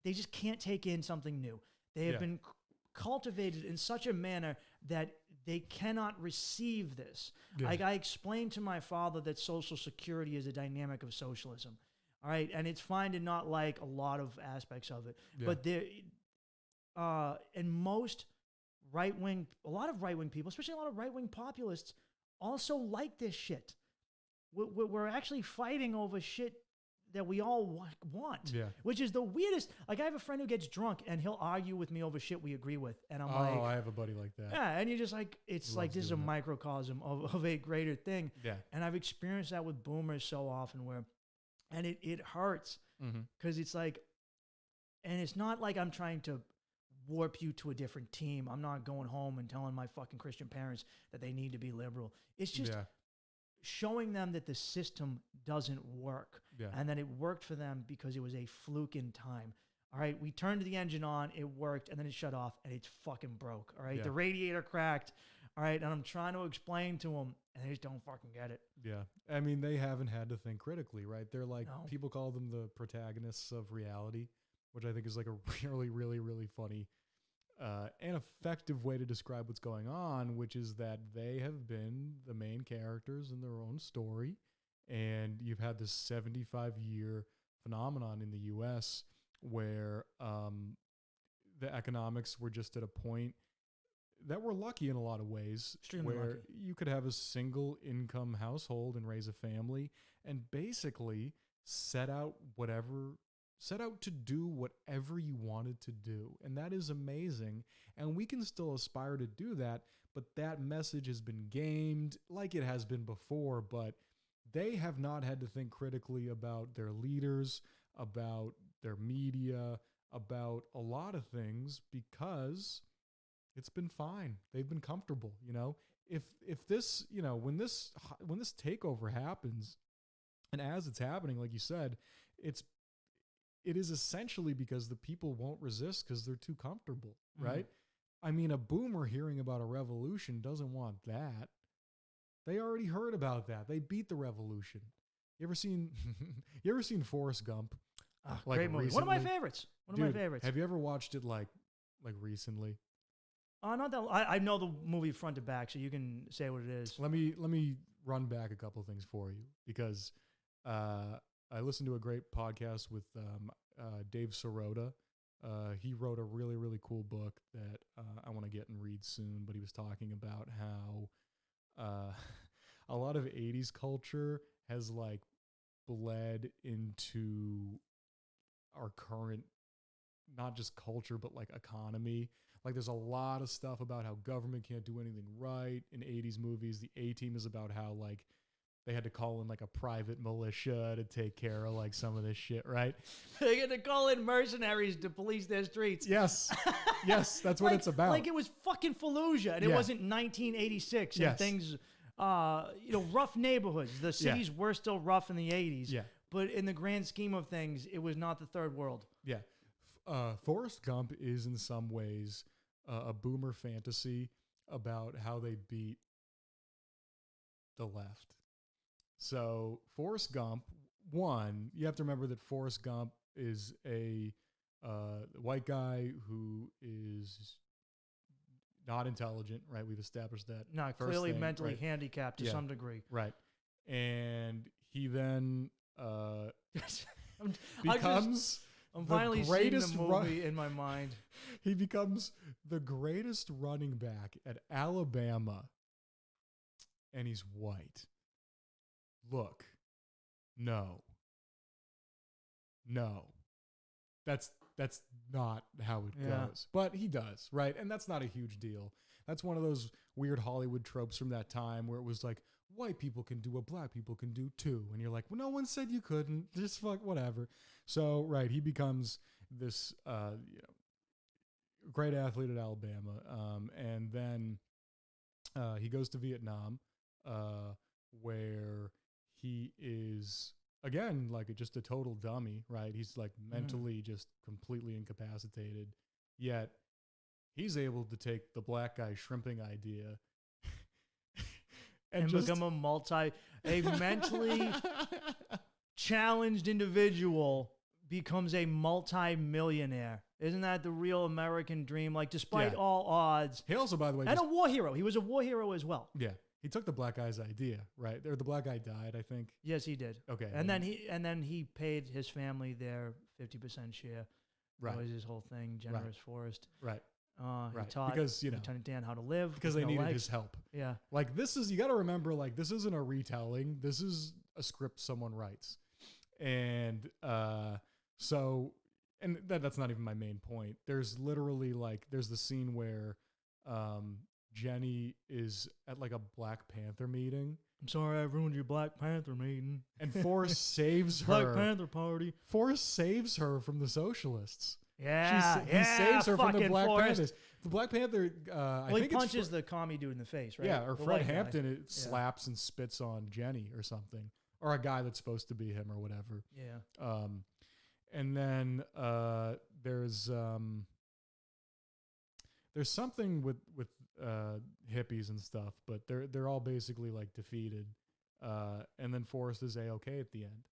they just can't take in something new. They have been cultivated in such a manner that they cannot receive this. Yeah. Like I explained to my father that Social Security is a dynamic of socialism. All right. And it's fine to not like a lot of aspects of it. Yeah. But there, and most a lot of right-wing people, especially a lot of right-wing populists, also like this shit. We're actually fighting over shit that we all want, which is the weirdest. Like I have a friend who gets drunk and he'll argue with me over shit we agree with. And I'm like, I have a buddy like that. Yeah. And you're just like, it's like, this is a microcosm of a greater thing. Yeah. And I've experienced that with boomers so often and it hurts because it's like, and it's not like I'm trying to warp you to a different team. I'm not going home and telling my fucking Christian parents that they need to be liberal. It's just showing them that the system doesn't work and that it worked for them because it was a fluke in time. All right, we turned the engine on, it worked, and then it shut off, and it's fucking broke. All right, the radiator cracked. All right, and I'm trying to explain to them, and they just don't fucking get it. Yeah, I mean, they haven't had to think critically, right? They're like, people call them the protagonists of reality, which I think is like a really, really, really funny and effective way to describe what's going on, which is that they have been the main characters in their own story, and you've had this 75-year phenomenon in the U.S. where the economics were just at a point that we're lucky in a lot of ways. Extremely where lucky. You could have a single income household and raise a family and basically set out to do whatever you wanted to do. And that is amazing. And we can still aspire to do that, but that message has been gamed like it has been before, but they have not had to think critically about their leaders, about their media, about a lot of things because it's been fine. They've been comfortable, you know. If this, you know, when this takeover happens, and as it's happening, like you said, it is essentially because the people won't resist because they're too comfortable, right? I mean, a boomer hearing about a revolution doesn't want that. They already heard about that. They beat the revolution. You ever seen Forrest Gump? Like great movie. Recently? One of my favorites. One of my favorites. Have you ever watched it like recently? Not that I know the movie front to back, so you can say what it is. Let me run back a couple of things for you because I listened to a great podcast with Dave Sirota. He wrote a really, really cool book that I want to get and read soon, but he was talking about how a lot of 80s culture has like bled into our current, not just culture, but like economy. Like there's a lot of stuff about how government can't do anything right in 80s movies. The A-Team is about how like they had to call in like a private militia to take care of like some of this shit, right? They had to call in mercenaries to police their streets. Yes. Yes, that's what it's about. Like it was fucking Fallujah and it wasn't 1986 and things, rough neighborhoods. The cities were still rough in the 80s. Yeah. But in the grand scheme of things, it was not the third world. Yeah. Forrest Gump is in some ways a boomer fantasy about how they beat the left. So Forrest Gump one, you have to remember that Forrest Gump is a white guy who is not intelligent, right? We've established that. Not first clearly thing, mentally right? handicapped to Yeah. some degree. Right. And he then I'm becomes I'm the finally seeing the greatest movie in my mind. he becomes the greatest running back at Alabama, and he's white. Look, no. That's not how it Yeah. goes. But he does, right? And that's not a huge deal. That's one of those weird Hollywood tropes from that time where it was like, white people can do what black people can do too. And you're like, well, no one said you couldn't. Just fuck whatever. So, right, he becomes this great athlete at Alabama. And then he goes to Vietnam, where he is, again, like just a total dummy, right? He's like mentally just completely incapacitated. Yet he's able to take the black guy shrimping idea And just become a mentally challenged individual becomes a multi-millionaire. Isn't that the real American dream? Like, despite Yeah. all odds. He also, by the way, And a war hero. He was a war hero as well. yeah, he took the black guy's idea, right? Or the black guy died, I think. Yes, he did. Okay. And then he paid his family their 50% share. right, That was his whole thing, generous Forrest. right, He right. taught Because, Lieutenant Dan how to live. because with they no needed legs. his help. Yeah. Like, this is, you got to remember, like, this isn't a retelling. This is a script someone writes. And so, and that's not even my main point. There's literally, like, there's the scene where Jenny is at, like, a Black Panther meeting. I'm sorry I ruined your Black Panther meeting. And Forrest saves Black her. Panther party. Forrest saves her from the socialists. Yeah. He saves her from the fucking Black Forrest. Panthers. The Black Panther, I Well, he think it's punches the commie dude in the face, right? yeah, or The Fred white guy. Hampton it slaps and spits on Jenny or something, or a guy that's supposed to be him or whatever. Yeah. And then there's something with hippies and stuff, but they're all basically like defeated. And then Forrest is A-okay at the end,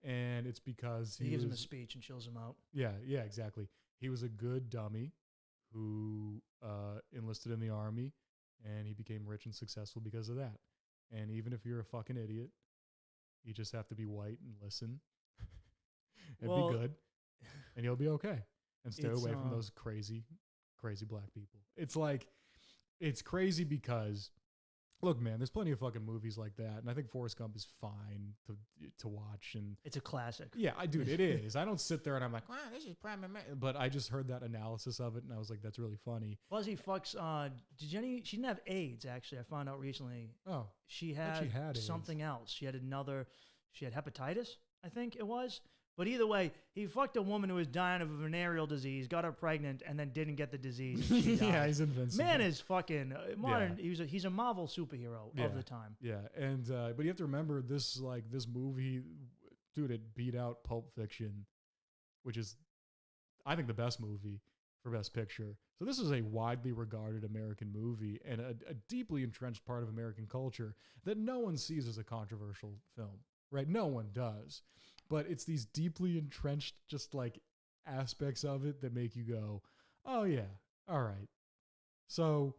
and it's because He gives him a speech and chills him out. yeah, exactly. He was a good dummy who enlisted in the army, and he became rich and successful because of that. And even if you're a fucking idiot, you just have to be white and listen and Well, be good, and you'll be okay. And stay it's, away from those crazy black people. It's like, it's crazy because, look, man, there's plenty of fucking movies like that, and I think Forrest Gump is fine to watch. And It's a classic. yeah, dude, it is. I don't sit there and I'm like, wow, this is prime. But I just heard that analysis of it, and I was like, that's really funny. Plus, he fucks. She didn't have AIDS, actually. I found out recently. Oh, She thought had, she had AIDS. something else. She had hepatitis, I think it was. But either way, he fucked a woman who was dying of a venereal disease, got her pregnant, and then didn't get the disease. And she died. yeah, he's invincible. Man is fucking modern. He's a Marvel superhero Yeah. of the time. Yeah, and but you have to remember this movie, dude, it beat out Pulp Fiction, which is, I think, the best movie for Best Picture. So this is a widely regarded American movie and a deeply entrenched part of American culture that no one sees as a controversial film, right? No one does. But it's these deeply entrenched, just like, aspects of it that make you go, oh yeah, all right. So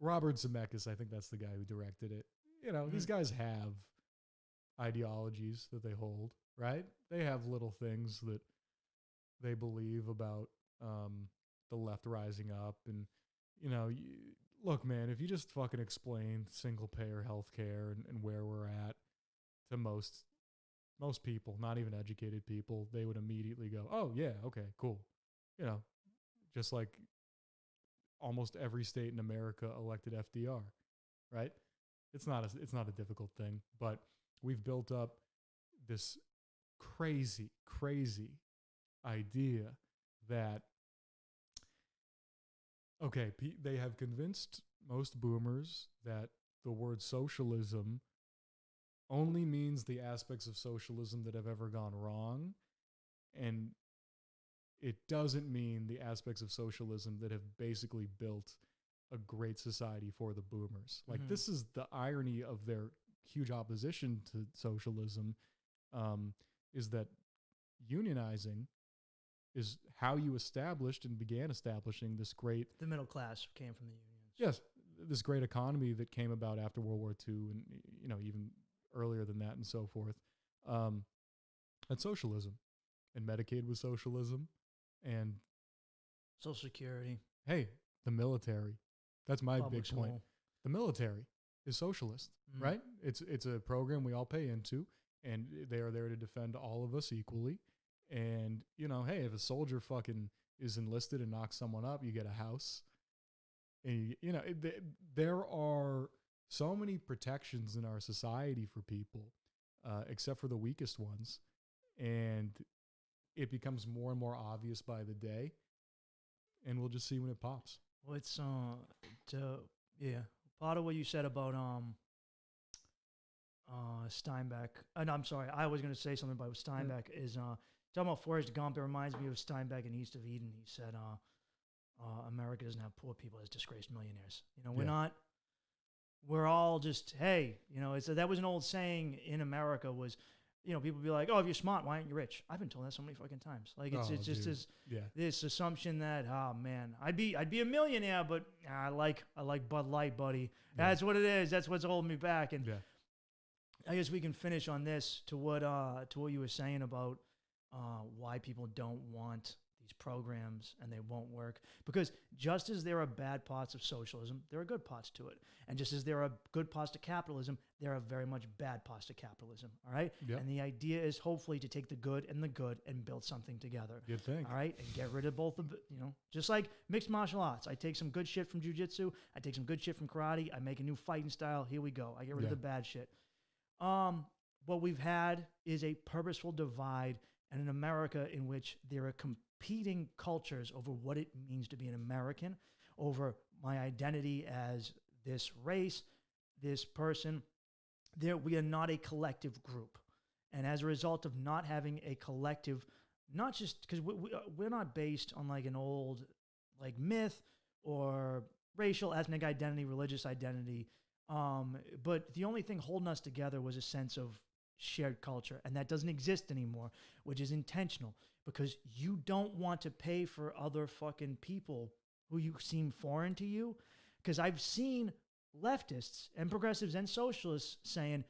Robert Zemeckis, I think that's the guy who directed it. You know, these guys have ideologies that they hold, right? They have little things that they believe about the left rising up. And, you know, look, man, if you just fucking explain single payer healthcare and where we're at to most people, not even educated people, they would immediately go, oh yeah, okay, cool. You know, just like almost every state in America elected FDR, right? It's not a difficult thing, but we've built up this crazy idea that, okay, they have convinced most boomers that the word socialism only means the aspects of socialism that have ever gone wrong, and it doesn't mean the aspects of socialism that have basically built a great society for the boomers. Like, this is the irony of their huge opposition to socialism, is that unionizing is how you established and began establishing this great, The middle class came from the unions. yes, this great economy that came about after World War II and, you know, even earlier than that and so forth. And socialism. And Medicaid was socialism. And Social Security. hey, the military. That's my Public big point. school. The military is socialist, right? It's a program we all pay into, and they are there to defend all of us equally. And, you know, hey, if a soldier fucking is enlisted and knocks someone up, you get a house. And, you know, there are so many protections in our society for people, except for the weakest ones. And it becomes more and more obvious by the day. And we'll just see when it pops. Well, it's part of what you said about Steinbeck. No, I'm sorry, I was going to say something about Steinbeck. Is talking about Forrest Gump. It reminds me of Steinbeck in East of Eden. He said, "America doesn't have poor people; it's disgraced millionaires." You know, we're not. We're all just, hey, you know. That was an old saying in America. Was, you know, people be like, "Oh, if you're smart, why aren't you rich?" I've been told that so many fucking times. Like it's just this assumption that, oh man, I'd be a millionaire, but I like Bud Light, buddy. Yeah. That's what it is. That's what's holding me back. And Yeah. I guess we can finish on this to what you were saying about why people don't want these programs and they won't work. Because just as there are bad parts of socialism, there are good parts to it. And just as there are good parts to capitalism, there are very much bad parts to capitalism. All right? Yep. And the idea is hopefully to take the good and build something together. You'd think. All right? And get rid of both of the, you know, just like mixed martial arts. I take some good shit from jiu-jitsu. I take some good shit from karate. I make a new fighting style. Here we go. I get rid of the bad shit. What we've had is a purposeful divide and an America in which there are competing cultures over what it means to be an American, over my identity as this race, this person. We are not a collective group. And as a result of not having a collective, not just because we're not based on like an old like myth or racial, ethnic identity, religious identity, but the only thing holding us together was a sense of shared culture, and that doesn't exist anymore, which is intentional because you don't want to pay for other fucking people who you seem foreign to you. Because I've seen leftists and progressives and socialists saying,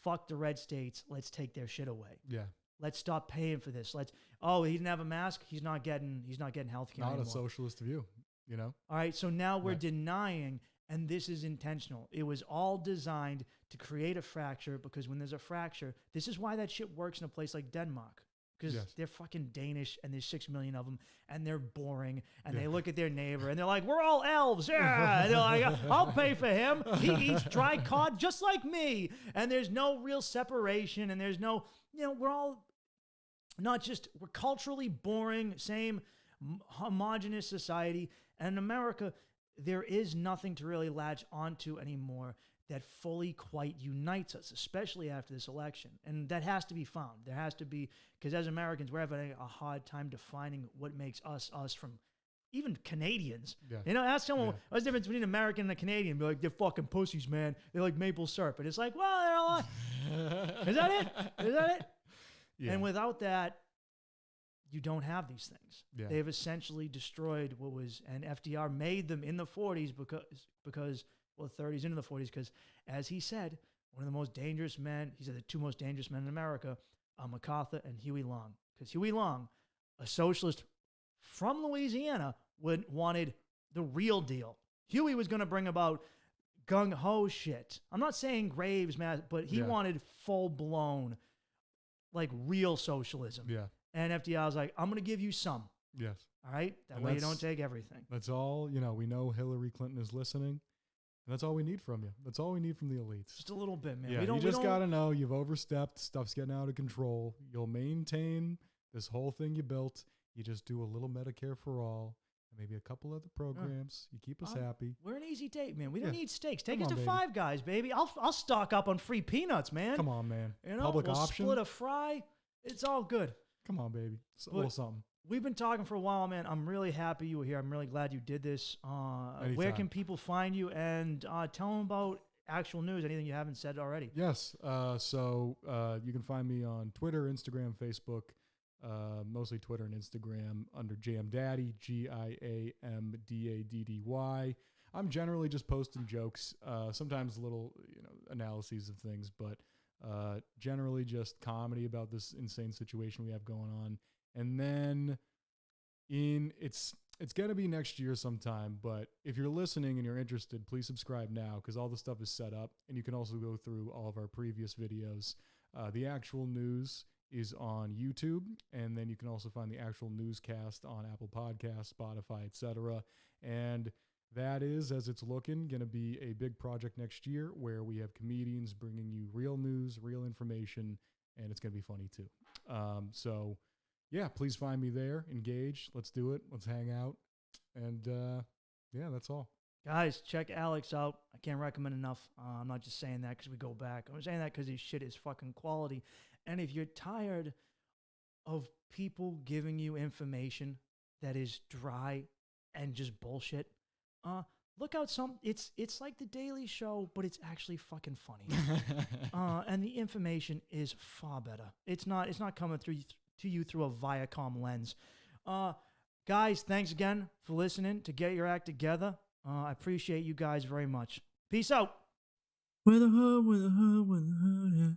fuck the red states, let's take their shit away. Yeah. Let's stop paying for this. He didn't have a mask, he's not getting health care anymore. Not a socialist view, you know? All right, so now we're denying, and this is intentional. It was all designed to create a fracture, because when there's a fracture, this is why that shit works in a place like Denmark. Because they're fucking Danish, and there's 6 million of them, and they're boring, and they look at their neighbor, and they're like, we're all elves, yeah. And they're like, I'll pay for him. He eats dry cod just like me. And there's no real separation, and there's no, you know, we're all we're culturally boring, same homogenous society. And in America, there is nothing to really latch onto anymore that fully quite unites us, especially after this election. And that has to be found. There has to be, because as Americans, we're having a hard time defining what makes us from even Canadians. Yeah. You know, ask someone, what's the difference between an American and a Canadian? Be like, they're fucking pussies, man. They like maple syrup. And it's like, well, they're a lot. Is that it? Is that it? Yeah. And without that, you don't have these things. Yeah. They've essentially destroyed what was, and FDR made them in the 40s because 30s into the 40s, because as he said, one of the most dangerous men, he said the 2 most dangerous men in America are MacArthur and Huey Long. Because Huey Long, a socialist from Louisiana, wanted the real deal. Huey was going to bring about gung-ho shit. I'm not saying Graves, but he wanted full-blown, like real socialism. Yeah. And FDR was like, I'm going to give you some. Yes. All right? That way you don't take everything. That's all, you know, we know Hillary Clinton is listening. And that's all we need from you. That's all we need from the elites. Just a little bit, man. Yeah, you just got to know you've overstepped. Stuff's getting out of control. You'll maintain this whole thing you built. You just do a little Medicare for all, and maybe a couple other programs. You keep us happy. We're an easy date, man. We don't need steaks. Take us to Five Guys, baby. I'll stock up on free peanuts, man. Come on, man. You know, Public we'll option. Split a fry. It's all good. Come on, baby. It's a little something. We've been talking for a while, man. I'm really happy you were here. I'm really glad you did this. Where can people find you? And tell them about actual news, anything you haven't said already. Yes. So you can find me on Twitter, Instagram, Facebook, mostly Twitter and Instagram under Giamdaddy, Giamdaddy. I'm generally just posting jokes, sometimes little analyses of things, but generally just comedy about this insane situation we have going on. And then it's going to be next year sometime, but if you're listening and you're interested, please subscribe now because all the stuff is set up, and you can also go through all of our previous videos. The actual news is on YouTube, and then you can also find the actual newscast on Apple Podcasts, Spotify, etc. And that is, as it's looking, going to be a big project next year where we have comedians bringing you real news, real information, and it's going to be funny too. So yeah, please find me there, engage, let's do it, let's hang out, and yeah, that's all. Guys, check Alex out. I can't recommend enough. I'm not just saying that because we go back. I'm saying that because his shit is fucking quality. And if you're tired of people giving you information that is dry and just bullshit, look out it's like the Daily Show, but it's actually fucking funny. And the information is far better. It's not coming to you through a Viacom lens. Guys, thanks again for listening to Get Your Act Together. I appreciate you guys very much. Peace out. With a hood, yeah.